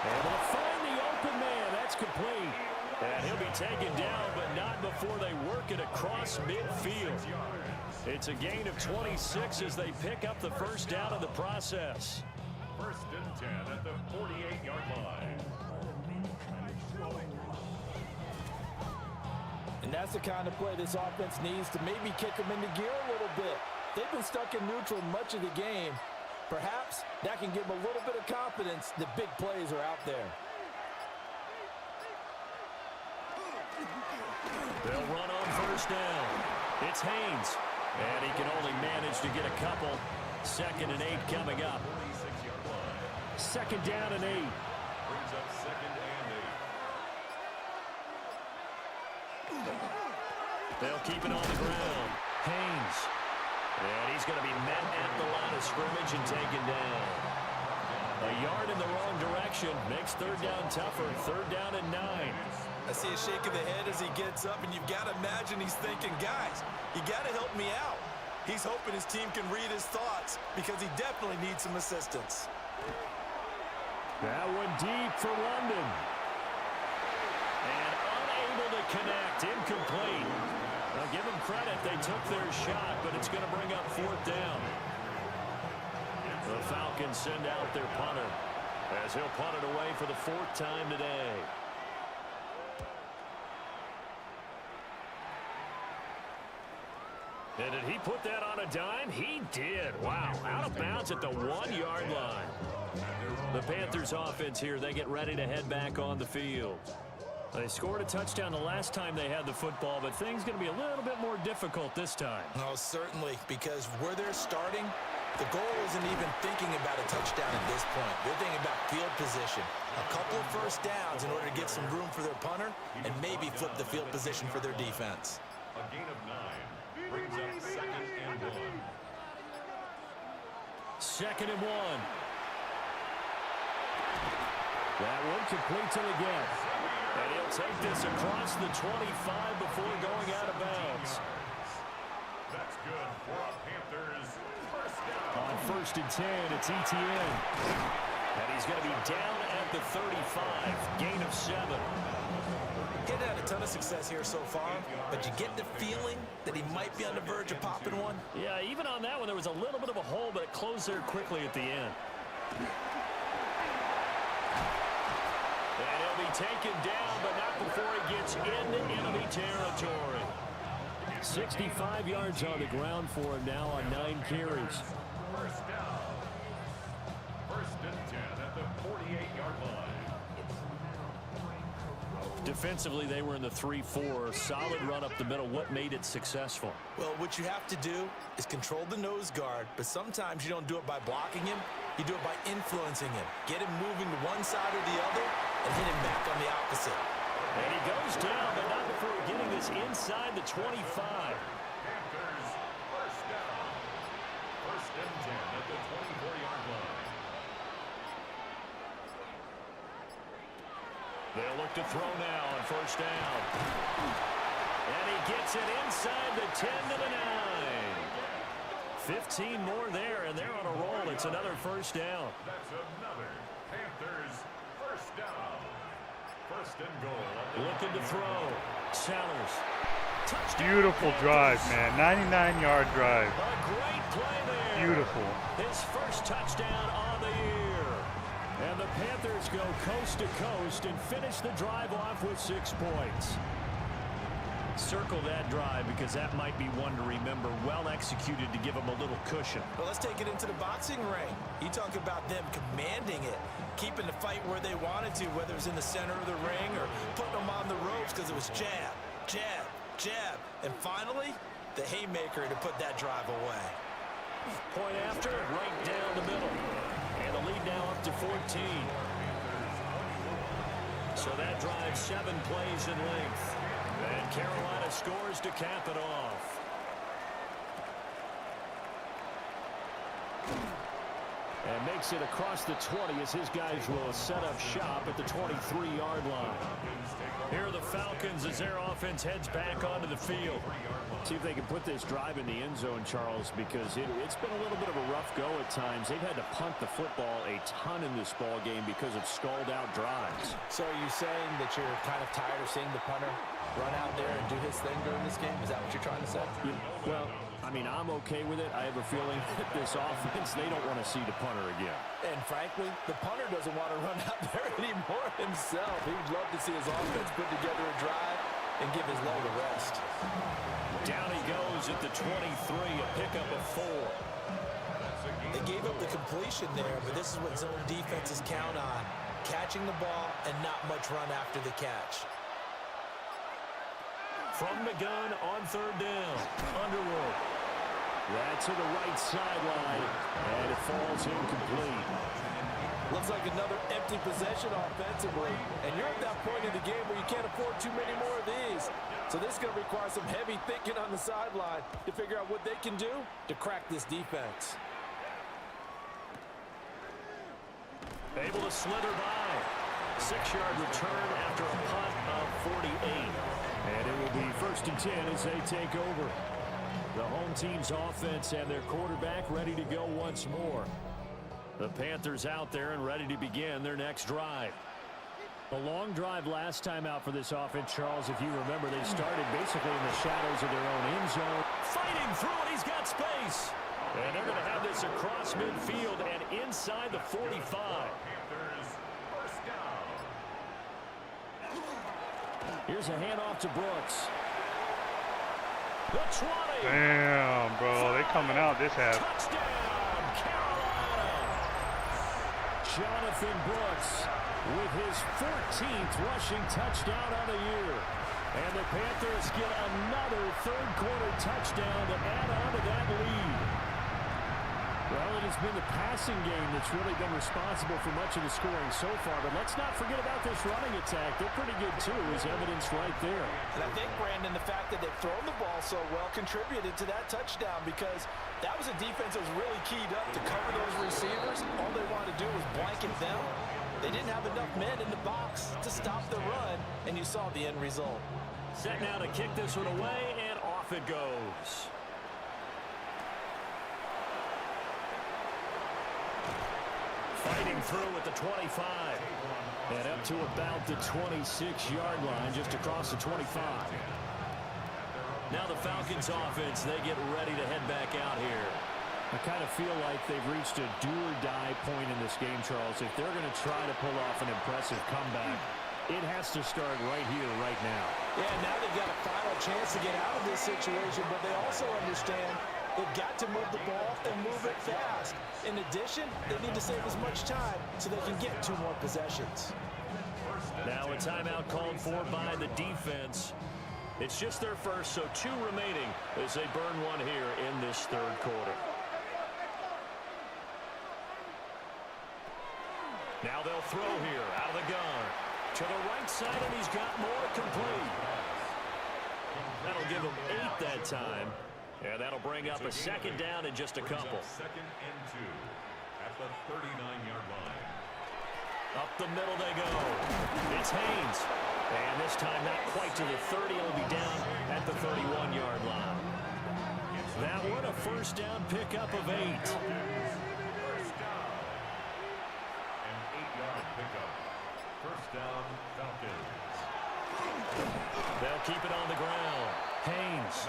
Able to find the open man. That's complete. And he'll be taken down, but not before they work it across midfield. It's a gain of 26 as they pick up the first down in the process. First and 10 at the 48-yard line. And that's the kind of play this offense needs to maybe kick them into gear a little bit. They've been stuck in neutral much of the game. Perhaps that can give them a little bit of confidence that big plays are out there. They'll run on first down. It's Haynes. And he can only manage to get a couple. Second and 8 coming up. 46-yard line. Second down and 8. Brings up second and 8. They'll keep it on the ground. Haynes. And he's going to be met at the line of scrimmage and taken down. A yard in the wrong direction makes third down tougher. Third down and 9. I see a shake of the head as he gets up, and you've got to imagine he's thinking, guys, you got to help me out. He's hoping his team can read his thoughts because he definitely needs some assistance. That one deep for London. And unable to connect. Incomplete. Now give them credit. They took their shot, but it's going to bring up fourth down. The Falcons send out their punter as he'll punt it away for the fourth time today. And did he put that on a dime? He did. Wow. Out of bounds at the 1-yard line. The Panthers offense here, they get ready to head back on the field. They scored a touchdown the last time they had the football, but things going to be a little bit more difficult this time. Oh, certainly, because where they're starting, the goal isn't even thinking about a touchdown at this point. They're thinking about field position. A couple of first downs in order to get some room for their punter and maybe flip the field position for their defense. A gain of 9 brings up 2nd and 1. 2nd and 1. That one complete to the gap. And he'll take this across the 25 before going out of bounds. That's good for a Panthers first down. On 1st and 10, it's ETN. And he's going to be down at the 35. Gain of 7. He's had a ton of success here so far, but you get the feeling that he might be on the verge of popping one. Yeah, even on that one, there was a little bit of a hole, but it closed there quickly at the end. And he'll be taken down, but not before he gets into enemy territory. 65 yards on the ground for him now on 9 carries. First down. 1st and 10 at the 48-yard line. Defensively, they were in the 3-4. Solid run up the middle. What made it successful? Well, what you have to do is control the nose guard, but sometimes you don't do it by blocking him. You do it by influencing him. Get him moving to one side or the other and hit him back on the opposite. And he goes down, but not before getting this inside the 25. Panthers first down. 1st and 10 at the 24-yard line. They'll look to throw now on 1st down. And he gets it inside the 10 to the 9. 15 more there, and they're on a roll. It's another 1st down. That's another Panthers first down. 1st and goal. Looking to throw. Sellers. Touchdown. Beautiful drive, man. 99-yard drive. A great play there. Beautiful. His first touchdown on the year. And the Panthers go coast to coast and finish the drive off with 6 points. Circle that drive because that might be one to remember. Well executed to give them a little cushion. Well, let's take it into the boxing ring. You talk about them commanding it, keeping the fight where they wanted to, whether it was in the center of the ring or putting them on the ropes because it was jab, jab, jab. And finally, the haymaker to put that drive away. Point after, right down the middle. And the lead now up to 14. So that drives 7 plays in length. And Carolina scores to cap it off. And makes it across the 20 as his guys will set up shop at the 23-yard line. Here are the Falcons as their offense heads back onto the field. See if they can put this drive in the end zone, Charles, because it's been a little bit of a rough go at times. They've had to punt the football a ton in this ball game because of stalled-out drives. So are you saying that you're kind of tired of seeing the punter run out there and do his thing during this game? Is that what you're trying to say? Well, I mean, I'm okay with it. I have a feeling that this offense, they don't want to see the punter again. And frankly, the punter doesn't want to run out there anymore himself. He'd love to see his offense put together a drive and give his leg a rest. Down he goes at the 23, a pickup of 4. They gave up the completion there, but this is what zone defenses count on. Catching the ball and not much run after the catch. From the gun on 3rd down. Underwood. That's to the right sideline, and it falls incomplete. Looks like another empty possession offensively. And you're at that point in the game where you can't afford too many more of these. So this is going to require some heavy thinking on the sideline to figure out what they can do to crack this defense. Able to slither by. 6-yard return after a punt of 48. And it will be 1st and 10 as they take over. The home team's offense and their quarterback ready to go once more. The Panthers out there and ready to begin their next drive. A long drive last time out for this offense, Charles. If you remember, they started basically in the shadows of their own end zone. Fighting through it, he's got space. And they're going to have this across midfield and inside the 45. Here's a handoff to Brooks. The 20. Damn, bro. They coming out this half. Touchdown, Carolina. Jonathan Brooks with his 14th rushing touchdown on the year. And the Panthers get another third-quarter touchdown to add on to that lead. Well, it has been the passing game that's really been responsible for much of the scoring so far. But let's not forget about this running attack. They're pretty good, too, as evidenced right there. And I think, Brandon, the fact that they've thrown the ball so well contributed to that touchdown, because that was a defense that was really keyed up to cover those receivers. All they wanted to do was blanket them. They didn't have enough men in the box to stop the run, and you saw the end result. Set now to kick this one away, and off it goes. Fighting through at the 25. And up to about the 26-yard line, just across the 25. Now the Falcons offense, they get ready to head back out here. I kind of feel like they've reached a do-or-die point in this game, Charles. If they're going to try to pull off an impressive comeback, it has to start right here, right now. Yeah, now they've got a final chance to get out of this situation, but they also understand they've got to move the ball and move it fast. In addition, they need to save as much time so they can get 2 more possessions. Now a timeout called for by the defense. It's just their first, so 2 remaining as they burn one here in this third quarter. Now they'll throw here out of the gun. To the right side, and he's got more complete. That'll give him 8 that time. And that'll bring up a second down in just a couple. 2nd and 2 at the 39-yard line. Up the middle they go. It's Haynes. And this time not quite to the 30. It'll be down at the 31-yard line. That one a first down pickup of 8. First down. An 8-yard pickup. First down, Falcons. They'll keep it on the ground. Haynes.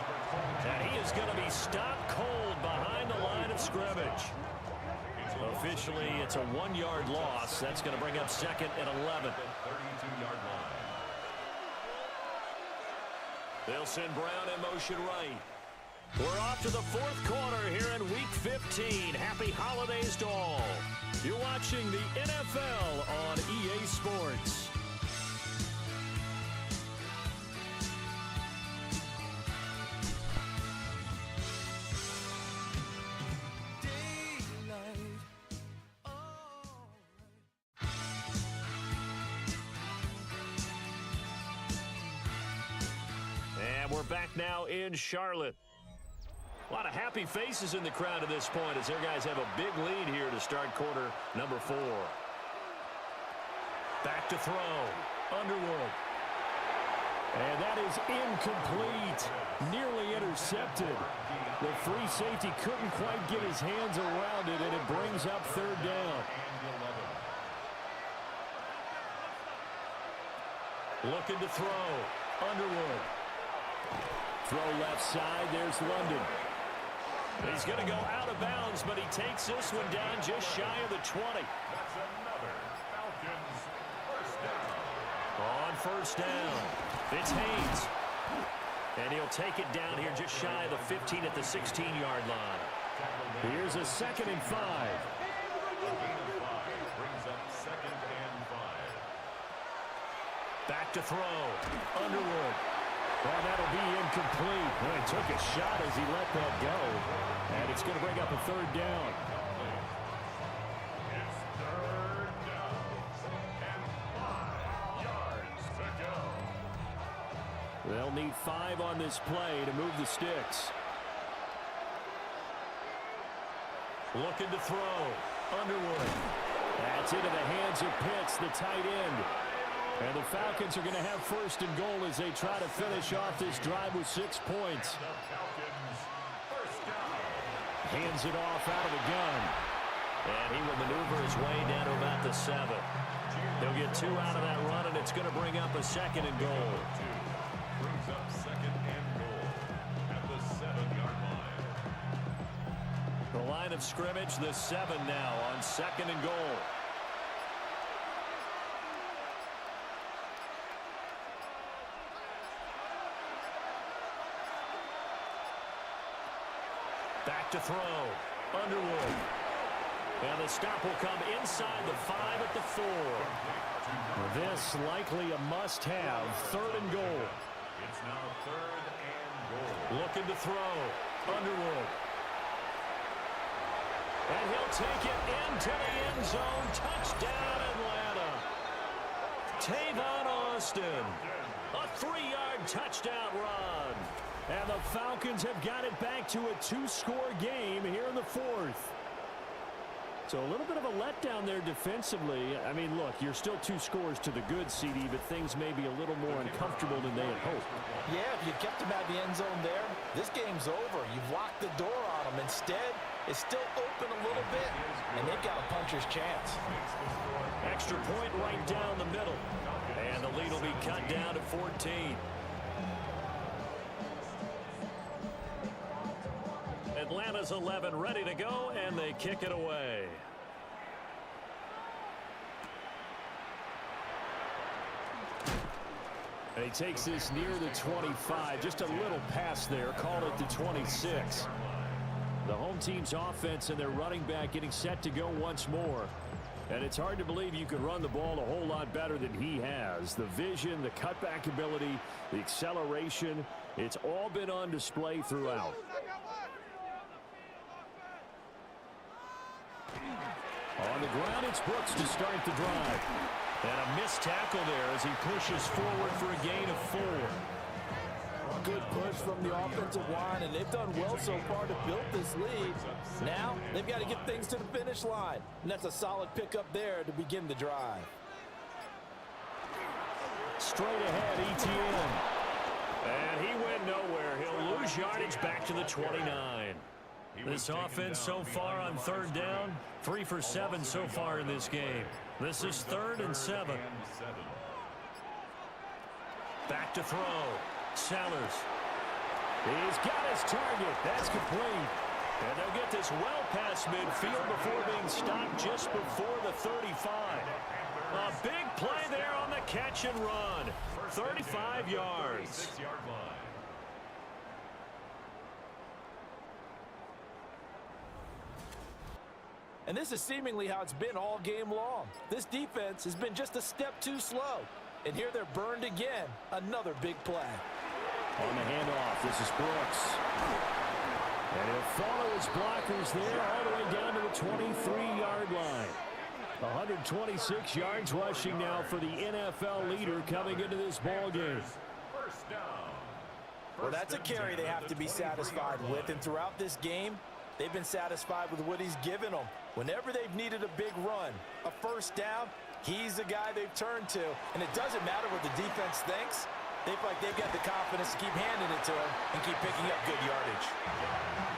And he is going to be stopped cold behind the line of scrimmage. Officially, it's a 1-yard loss. That's going to bring up 2nd and 11. 32-yard line. They'll send Brown in motion right. We're off to the 4th quarter here in Week 15. Happy holidays to all. You're watching the NFL on EA Sports. And we're back now in Charlotte. A lot of happy faces in the crowd at this point as their guys have a big lead here to start quarter number 4. Back to throw. Underwood. And that is incomplete. Nearly intercepted. The free safety couldn't quite get his hands around it, and it brings up 3rd down. Looking to throw. Underwood. Throw left side. There's London. He's going to go out of bounds, but he takes this one down just shy of the 20. That's another Falcons first down. On first down, it's Haynes. And he'll take it down here just shy of the 15 at the 16-yard line. Here's a 2nd and 5. A gain of 5 brings up 2nd and 5. Back to throw. Underwood. Well, that'll be incomplete. Well, he took a shot as he let that go. And it's going to bring up a 3rd down. It's 3rd They'll need 5 on this play to move the sticks. Looking to throw. Underwood. That's into the hands of Pitts, the tight end. And the Falcons are going to have first and goal as they try to finish off this drive with 6 points. Hands it off out of the gun. And he will maneuver his way down to about the 7. He'll get 2 out of that run, and it's going to bring up a second and goal. Brings up second and goal at the 7-yard line. The line of scrimmage, the 7 now on second and goal. Back to throw. Underwood. And the stop will come inside the 5 at the 4. This likely a must-have. Third and goal. It's now third and goal. Looking to throw. Underwood. And he'll take it into the end zone. Touchdown, Atlanta. Tavon Austin. A 3-yard touchdown run. And the Falcons have got it back to a 2-score game here in the 4th. So a little bit of a letdown there defensively. I mean, look, you're still 2 scores to the good, CD, but things may be a little more uncomfortable than they had hoped. Yeah, if you kept them at the end zone there, this game's over. You've locked the door on them. Instead, it's still open a little bit, and they've got a puncher's chance. Extra point right down the middle. And the lead will be cut down to 14. Atlanta's 11 ready to go, and they kick it away. And he takes this near the 25. Just a little pass there. Call it the 26. The home team's offense and their running back getting set to go once more. And it's hard to believe you could run the ball a whole lot better than he has. The vision, the cutback ability, the acceleration, it's all been on display throughout. On the ground, it's Brooks to start the drive. And a missed tackle there as he pushes forward for a gain of 4. Good push from the offensive line, and they've done well so far to build this lead. Now, they've got to get things to the finish line. And that's a solid pickup there to begin the drive. Straight ahead, Etienne. And he went nowhere. He'll lose yardage back to the 29. This offense so far on third down, 3 for 7 so far in this game. This is 3rd and 7. Back to throw. Sellers. He's got his target. That's complete. And they'll get this well past midfield before being stopped just before the 35. A big play there on the catch and run. 35 yards. And this is seemingly how it's been all game long. This defense has been just a step too slow. And here they're burned again. Another big play. On the handoff, this is Brooks. And he'll follow his blockers there all the way down to the 23-yard line. 126 yards rushing now for the NFL leader coming into this ball game. Well, that's a carry they have to be satisfied with. And throughout this game, they've been satisfied with what he's given them. Whenever they've needed a big run, a first down, he's the guy they've turned to. And it doesn't matter what the defense thinks. They feel like they've got the confidence to keep handing it to him and keep picking up good yardage.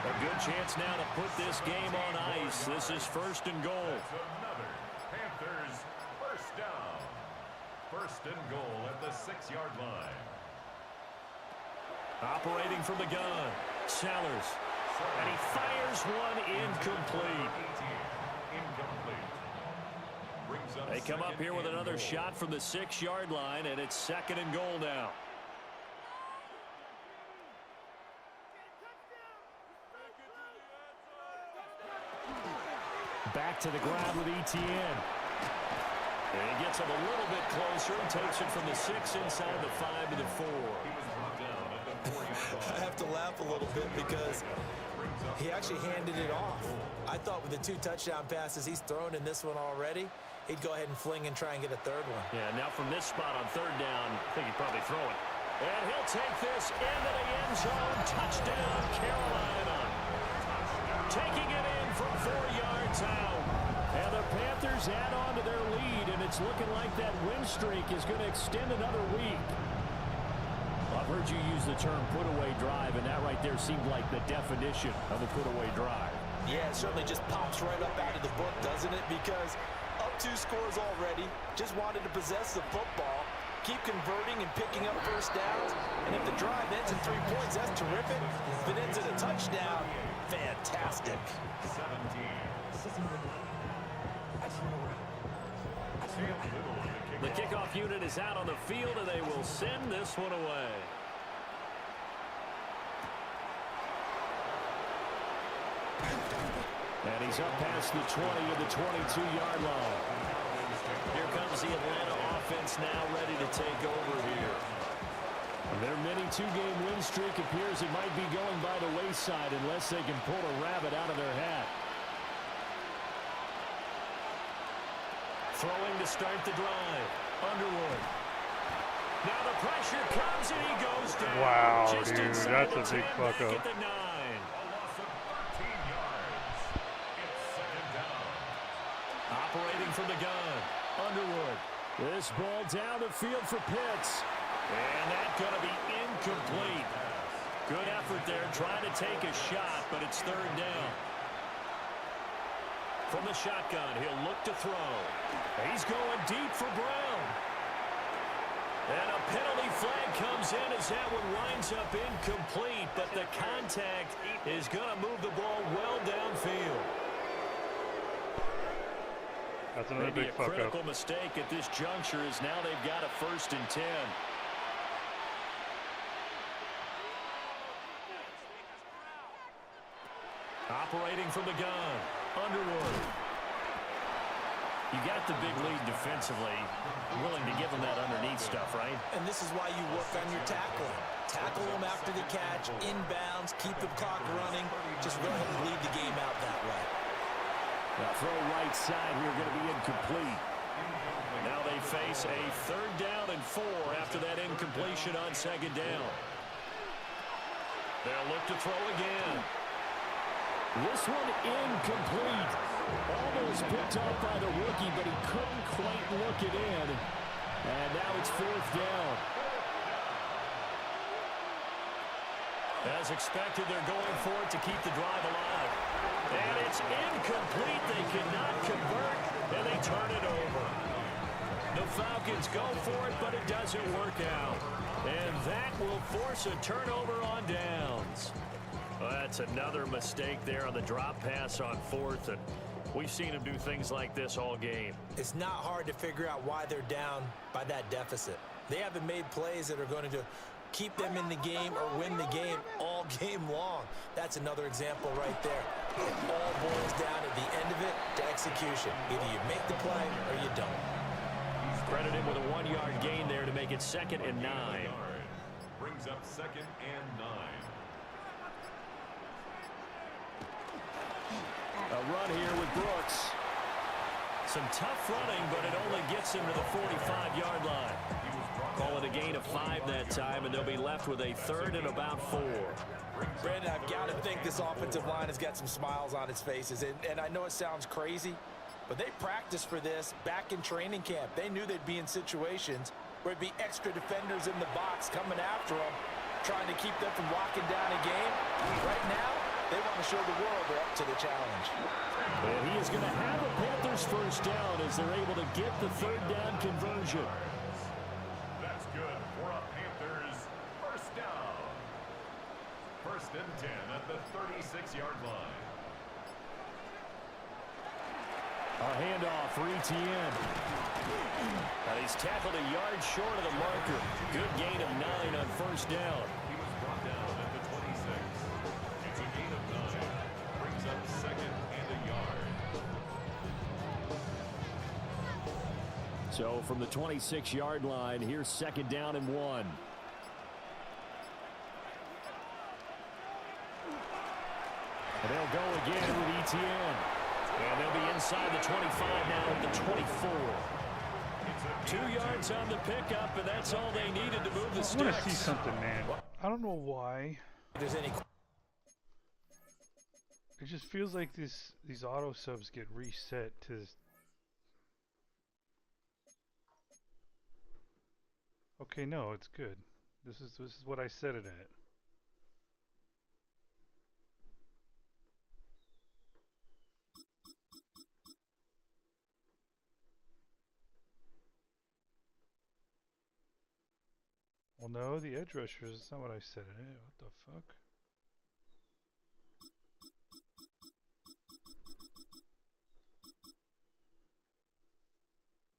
A good chance now to put this game on ice. This is 1st and goal. Another Panthers first down. 1st and goal at the 6-yard line. Operating from the gun, Sellers. And he fires one incomplete. They come up here with another shot from the 6-yard line, and it's 2nd and goal now. Back to the ground with Etienne. And he gets him a little bit closer and takes it from the 6 inside the 5 to the 4. I have to laugh a little bit because he actually handed it off. I thought with the 2 touchdown passes he's thrown in this one already, he'd go ahead and fling and try and get a 3rd one. Yeah, now from this spot on 3rd down, I think he'd probably throw it. And he'll take this into the end zone. Touchdown, Carolina. Taking it in from 4 yards out. And the Panthers add on to their lead, and it's looking like that win streak is going to extend another week. I've heard you use the term put-away drive, and that right there seemed like the definition of a put-away drive. Yeah, it certainly just pops right up out of the book, doesn't it? Because up 2 scores already, just wanted to possess the football, keep converting and picking up first downs. And if the drive ends in 3 points, that's terrific. If it ends in a touchdown, fantastic. 17. The kickoff unit is out on the field, and they will send this one away. And he's up past the 20 of the 22-yard line. Here comes the Atlanta offense now ready to take over here. Their mini 2-game win streak appears it might be going by the wayside unless they can pull a rabbit out of their hat. Throwing to start the drive. Underwood. Now the pressure comes and he goes down. Wow, just dude, that's a big fuck up. At the 9. A loss of 13 yards. It's second down. Operating from the gun. Underwood. This ball down the field for Pitts. And that's going to be incomplete. Good effort there trying to take a shot, but it's 3rd down. From the shotgun, he'll look to throw. He's going deep for Brown. And a penalty flag comes in as that one winds up incomplete, but the contact is going to move the ball well downfield. That's another Maybe big a fuck up. critical mistake at this juncture is now they've got a 1st and 10. Operating from the gun. Underwood. You got the big lead defensively. Willing to give them that underneath stuff, right? And this is why you work on your tackling. Tackle them after the catch, inbounds, keep the clock running. Just go ahead and lead the game out that way. Now throw right side here going to be incomplete. Now they face a 3rd down and 4 after that incompletion on 2nd down. They'll look to throw again. This one incomplete. Almost picked off by the rookie, but he couldn't quite look it in. And now it's 4th down. As expected, they're going for it to keep the drive alive. And it's incomplete. They cannot convert, and they turn it over. The Falcons go for it, but it doesn't work out. And that will force a turnover on downs. Well, that's another mistake there on the drop pass on 4th, and we've seen him do things like this all game. It's not hard to figure out why they're down by that deficit. They haven't made plays that are going to keep them in the game or win the game all game long. That's another example right there. It all boils down at the end of it to execution. Either you make the play or you don't. Credit him with a 1-yard gain there to make it 2nd and 9. Brings up 2nd and 9. A run here with Brooks. Some tough running, but it only gets him to the 45-yard line. Call it a gain of 5 that time, and they'll be left with a 3rd and about 4. Brandon, I've got to think this offensive line has got some smiles on its faces. And I know it sounds crazy, but they practiced for this back in training camp. They knew they'd be in situations where it'd be extra defenders in the box coming after them, trying to keep them from locking down a game. Right now, they want to show the world they're up to the challenge. And he is going to have a Panthers 1st down as they're able to get the 3rd down conversion. That's good for a Panthers 1st down. 1st and 10 at the 36-yard line. A handoff for Etienne. And he's tackled a yard short of the marker. Good gain of 9 on 1st down. He was brought down at the 26. It's a gain of 9. Brings up 2nd and a yard. So from the 26-yard line, here's 2nd down and 1. And they'll go again with Etienne. And they'll be inside the 25 now at the 24. 2 yards on the pickup, and that's all they needed to move the sticks. I want to see something, man. I don't know why. If there's any It just feels like these auto subs get reset to. Okay, no, it's good. This is what I set it at. Well, no, the edge rushers, that's not what I set it at. What the fuck?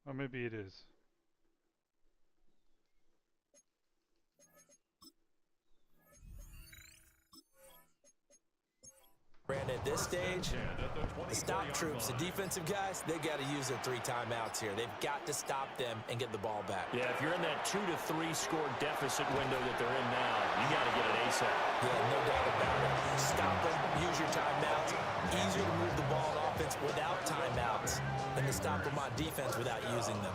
Or maybe it is. Brandon, at this stage, the stop troops, the defensive guys, they got to use their 3 timeouts here. They've got to stop them and get the ball back. Yeah, if you're in that 2 to 3 score deficit window that they're in now, you got to get it ASAP. Yeah, no doubt about it. Stop them, use your timeouts. Easier to move the ball on offense without timeouts than to stop them on defense without using them.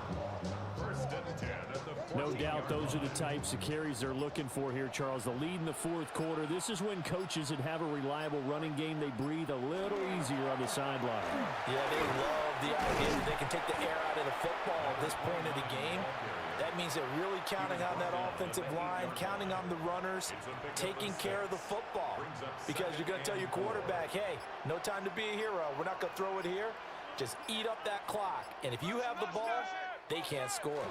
No doubt those are the types of carries they're looking for here, Charles. The lead in the 4th quarter. This is when coaches that have a reliable running game, they breathe a little easier on the sideline. Yeah, they love the idea that they can take the air out of the football at this point of the game. That means they're really counting on that offensive line, counting on the runners, taking care of the football. Because you're going to tell your quarterback, hey, no time to be a hero. We're not going to throw it here. Just eat up that clock. And if you have the ball, they can't score.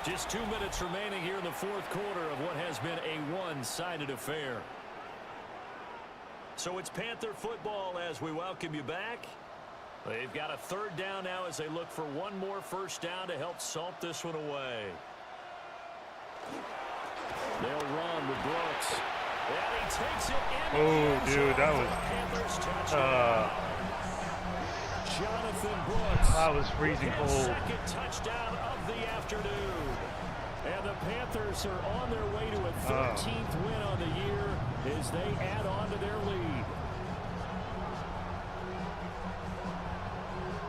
Just 2 minutes remaining here in the 4th quarter of what has been a one-sided affair. So it's Panther football as we welcome you back. They've got a 3rd down now as they look for one more first down to help salt this one away. They'll run with Brooks. And he takes it in. Oh, dude, that was Jonathan Brooks. I was freezing cold. Second touchdown of the afternoon. And the Panthers are on their way to a 13th win on the year as they add on to their lead.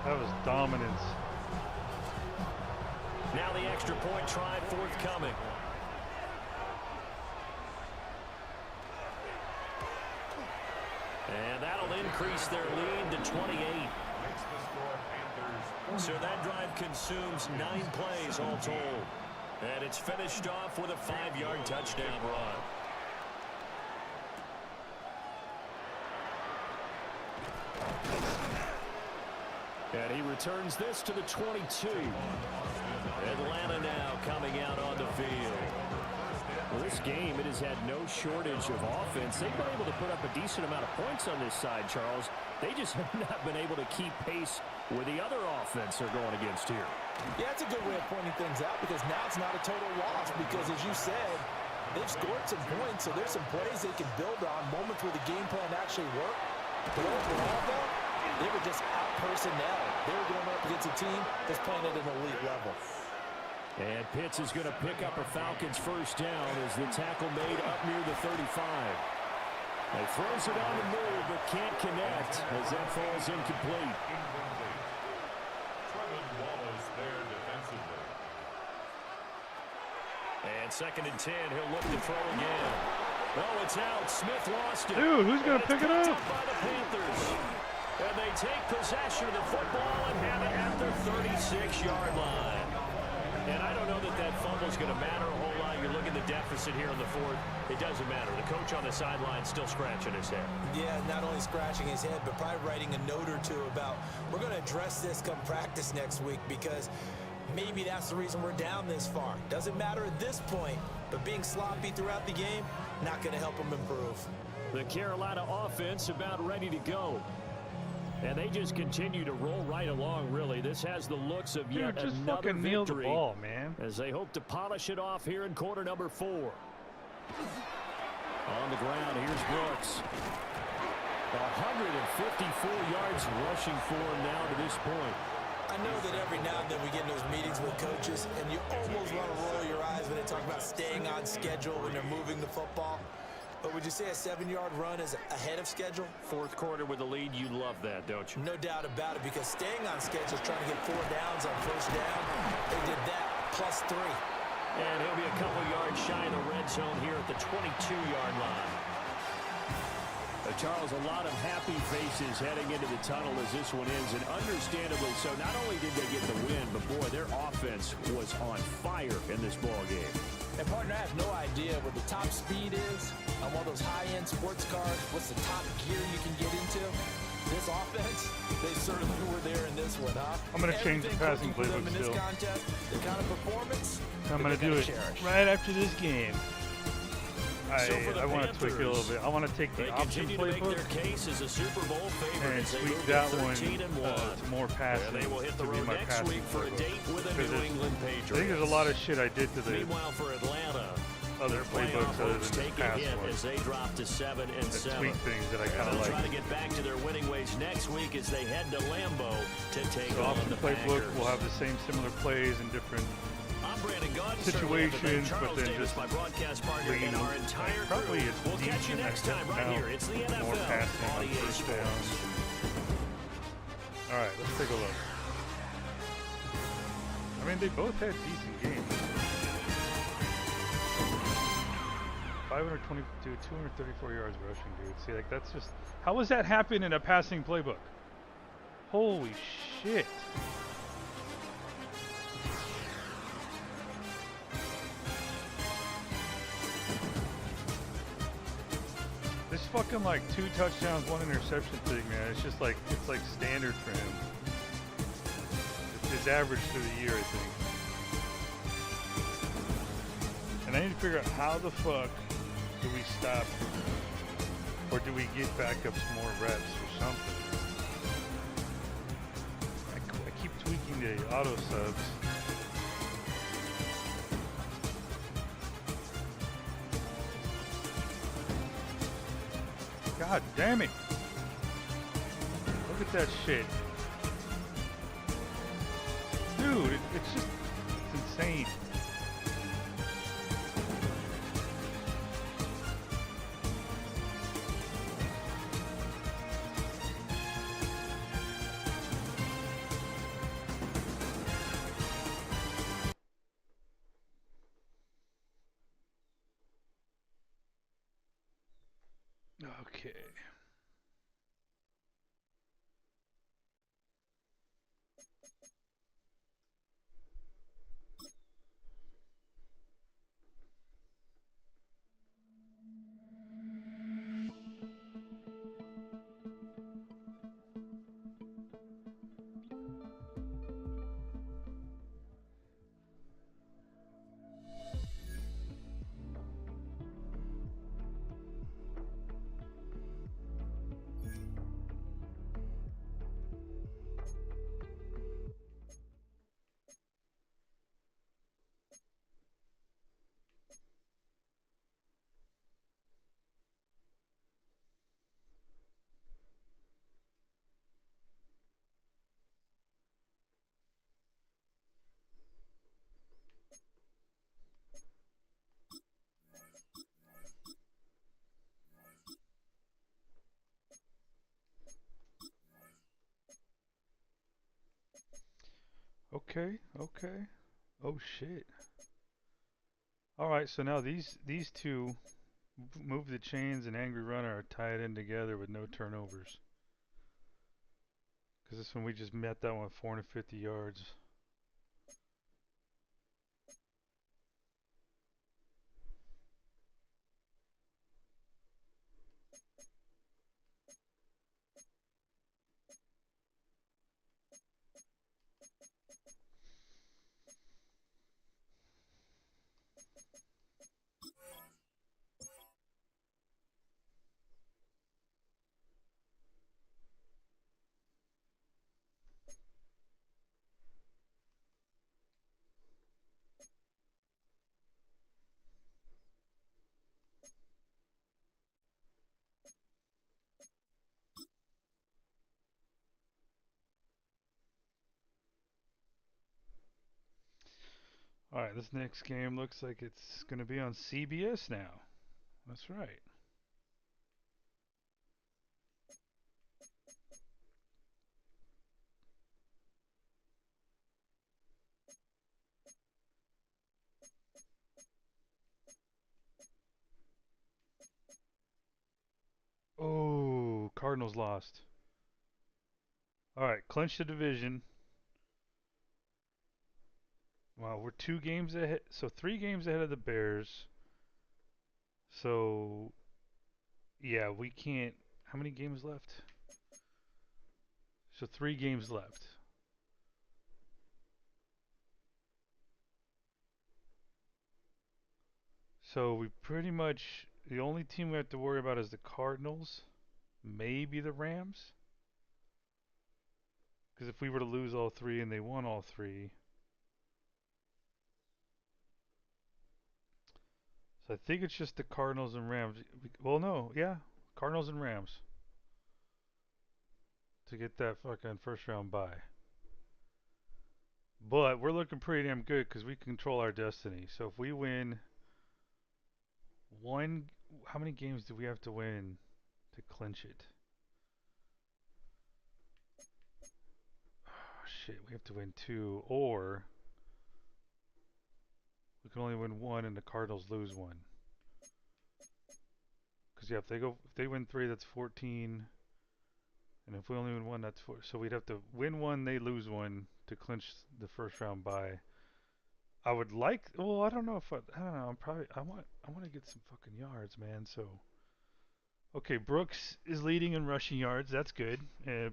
That was dominance. Now the extra point try forthcoming. And that'll increase their lead to 28. So that drive consumes 9 plays all told. And it's finished off with a 5-yard touchdown run. And he returns this to the 22. Atlanta now coming out on the field. Well, this game, it has had no shortage of offense. They've been able to put up a decent amount of points on this side, Charles. They just have not been able to keep pace with the other offense they're going against here. Yeah, that's a good way of pointing things out because now it's not a total loss because, as you said, they've scored some points, so there's some plays they can build on, moments where the game plan actually worked. But overall, though, they were just out-personnel. They were going up against a team that's playing at an elite level. And Pitts is going to pick up a Falcons first down as the tackle made up near the 35. He throws it on the move but can't connect as that falls incomplete. And 2nd and 10, he'll look to throw again. Oh, it's out. Smith lost it. Dude, who's going to pick it up? By the Panthers. And they take possession of the football and have it at their 36-yard line. And I don't know that that fumble is going to matter a whole lot. You look at the deficit here in the 4th. It doesn't matter. The coach on the sideline still scratching his head. Yeah, not only scratching his head, but probably writing a note or two about we're going to address this come practice next week because maybe that's the reason we're down this far. Doesn't matter at this point, but being sloppy throughout the game, not going to help them improve. The Carolina offense about ready to go. And they just continue to roll right along, really. This has the looks of yet just another fucking victory. kneel the ball, man. As they hope to polish it off here in quarter number 4. On the ground, here's Brooks. 154 yards rushing for him now to this point. I know that every now and then we get in those meetings with coaches, and you almost want to roll your eyes when they talk about staying on schedule when they're moving the football. But would you say a 7-yard run is ahead of schedule? Fourth quarter with a lead, you love that, don't you? No doubt about it, because staying on schedule, trying to get 4 downs on first down, they did that plus 3. And he'll be a couple yards shy of the red zone here at the 22-yard line. Charles, a lot of happy faces heading into the tunnel as this one ends, and understandably so. Not only did they get the win, but boy, their offense was on fire in this ball game. And partner, I have no idea what the top speed is on one of those high-end sports cars. What's the top gear you can get into? This offense, they certainly were there in this one, huh? I'm going to change the passing playbook in this still. contest, the kind of performance I'm going to do it right after this game. I want to tweak it a little bit. I want to take the option playbook and tweak that one to more passing to be my passing playbook. I think there's a lot of shit I did to the other playbooks other than the pass one. As they drop to 7 and 7. Tweak things that I kind of like. Try to get back to their winning ways next week as they head to Lambeau to take so on the playbook Packers. will have the same similar plays in different situations, but then just my broadcast partner lean, and our entire probably crew. it's We'll catch you next time right here. It's the NFL more passing on on EA first down. Sports. All right, let's take a look. I mean, they both had decent games. 522, 234 yards rushing, dude. See, like, that's just... How was that happen in a passing playbook? Holy shit. This fucking, like, 2 touchdowns, 1 interception thing, man. It's just like, it's like standard for him. It's his average through the year, I think. And I need to figure out how the fuck do we stop, or do we get backups more reps or something? I keep tweaking the auto subs. God damn it! Look at that shit, dude. It's just, it's insane. Okay. Okay. Oh shit. All right, so now these two, Move the Chains and Angry Runner, are tied in together with no turnovers. Because this one we just met that one 450 yards. Alright, this next game looks like it's going to be on CBS now. That's right. Cardinals lost. All right, clinch the division. Wow, we're 2 games ahead. So 3 games ahead of the Bears. So, yeah, we can't. How many games left? So 3 games left. So we pretty much. The only team we have to worry about is the Cardinals. Maybe the Rams. Because if we were to lose all 3 and they won all 3. So I think it's just the Cardinals and Rams. Well, no, yeah, Cardinals and Rams to get that fucking first round bye. But we're looking pretty damn good because we control our destiny. So if we win one, how many games do we have to win to clinch it? Oh, shit, we have to win 2, or we can only win 1 and the Cardinals lose 1. Because yeah, if they win 3, that's 14. And if we only win 1, that's 4. So we'd have to win 1, they lose 1 to clinch the first round bye. I would like. Well, I don't know if I don't know. I want to get some fucking yards, man. So okay, Brooks is leading in rushing yards. That's good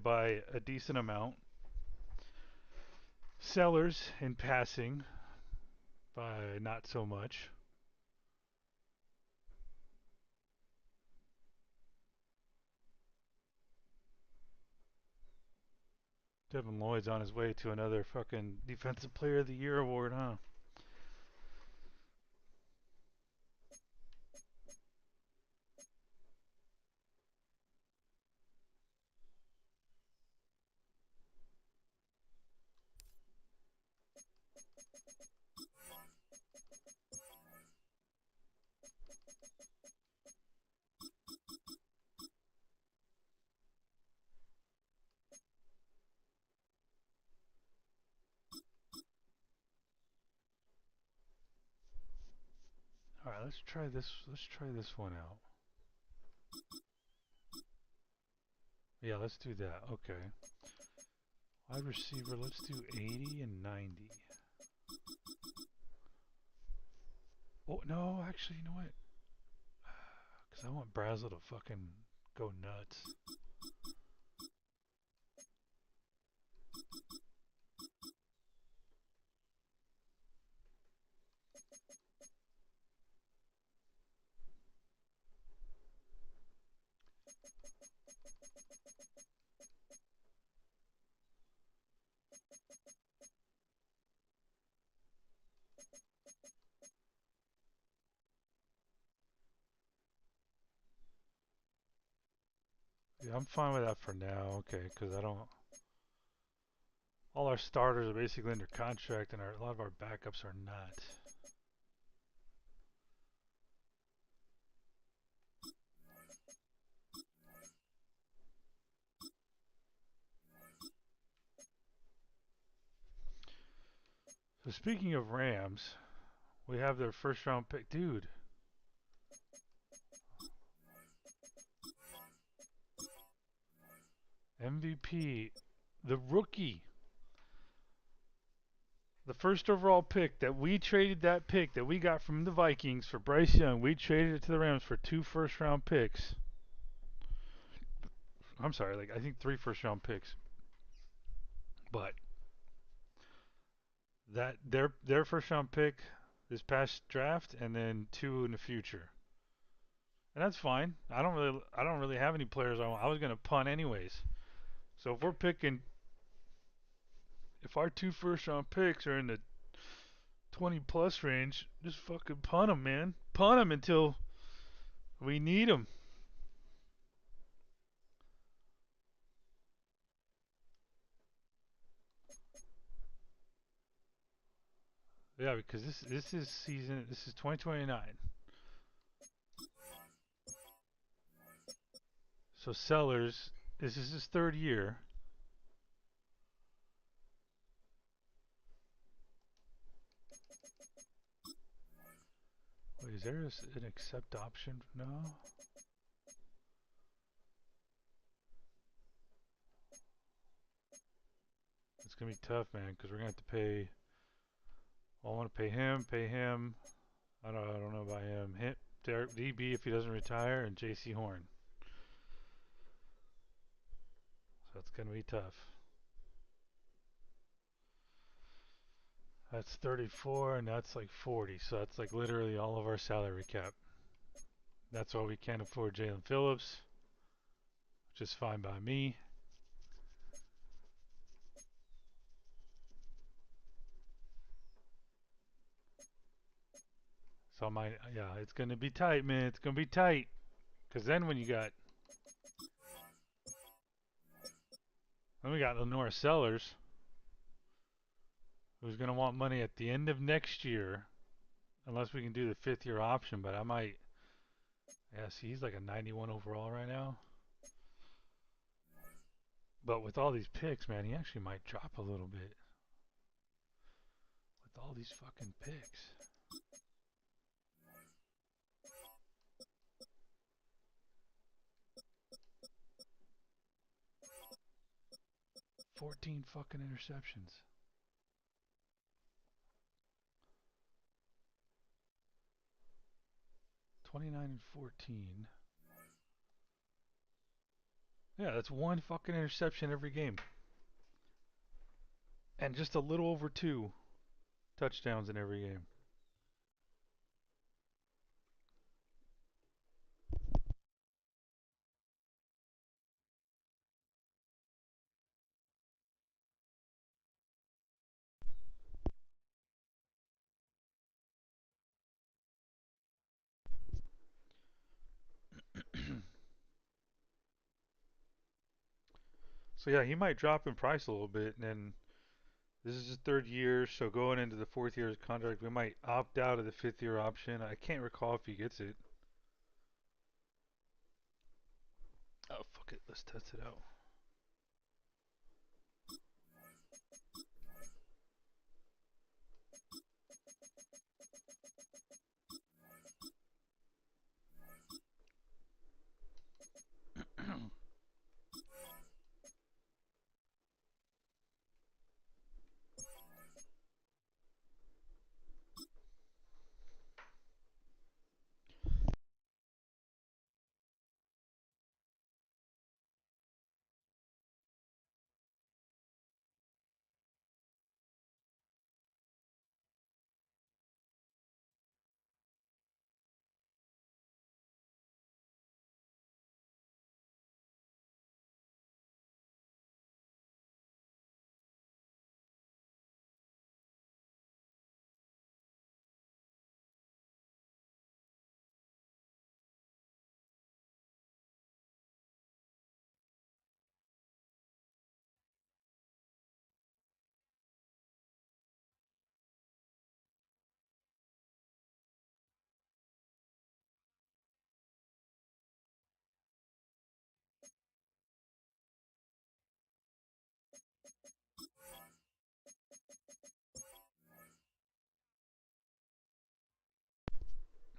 by a decent amount. Sellers in passing by not so much. Devin Lloyd's on his way to another fucking Defensive Player of the Year award, huh? All right, let's try this. Let's try this one out. Yeah, let's do that. Okay. Wide receiver, let's do 80 and 90. Oh, no, actually, you know what? Because I want Brazel to fucking go nuts. Yeah, I'm fine with that for now. Okay, because I don't. All our starters are basically under contract, and a lot of our backups are not. So speaking of Rams, we have their first round pick. Dude. MVP. The rookie. The first overall pick that we traded, that pick that we got from the Vikings for Bryce Young, we traded it to the Rams for 2 first round picks. I'm sorry, like I think 3 first round picks. But that their first round pick this past draft and then 2 in the future. And that's fine. I don't really have any players I want. I was going to punt anyways. So if we're picking if our 2 first round picks are in the 20 plus range, just fucking punt them, man. Punt them until we need them. Yeah, because this is season. This is 2029. So Sellers, this is his 3rd year. Wait, is there an accept option? No. gonna be tough, man, because we're gonna have to pay. Well, I want to pay him. I don't know about him. Derek DB if he doesn't retire, and J.C. Horn. So it's gonna be tough. That's 34, and that's like 40. So that's like literally all of our salary cap. That's why we can't afford Jalen Phillips, which is fine by me. So yeah, it's gonna be tight, man. It's gonna be tight. Cause then when we got Lenore Sellers, who's gonna want money at the end of next year, unless we can do the 5th-year option. But I might. Yeah, see, he's like a 91 overall right now. But with all these picks, man, he actually might drop a little bit. With all these fucking picks. $14 fucking interceptions. $29 and $14. Yeah, that's 1 fucking interception every game. And just a little over 2 touchdowns in every game. So yeah, he might drop in price a little bit, and then this is his 3rd year, so going into the 4th year of his contract, we might opt out of the 5th-year option. I can't recall if he gets it. Oh, fuck it. Let's test it out.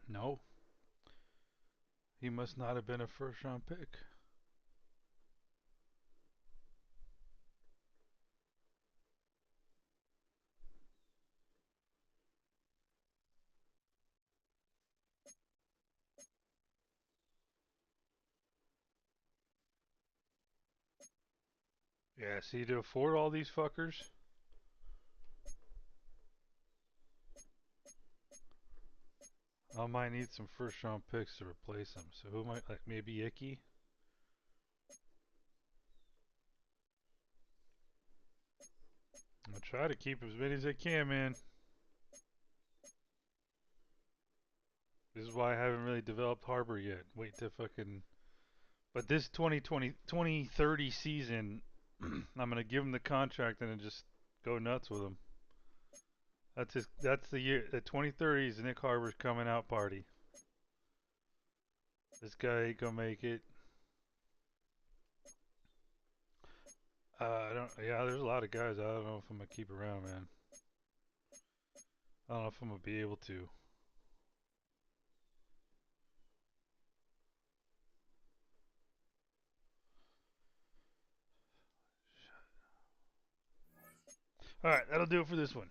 No. He must not have been a first-round pick. Yeah, see, to afford all these fuckers, I might need some first-round picks to replace them. So who might, like maybe Icky? I'm gonna try to keep as many as I can, man. This is why I haven't really developed Harbor yet. Wait to fucking. But this 2030 season, I'm gonna give him the contract and then just go nuts with him. That's the year. The 2030 is Nick Harbor's coming out party. This guy ain't gonna make it. I don't. Yeah, there's a lot of guys. I don't know if I'm gonna keep around, man. I don't know if I'm gonna be able to. All right, that'll do it for this one.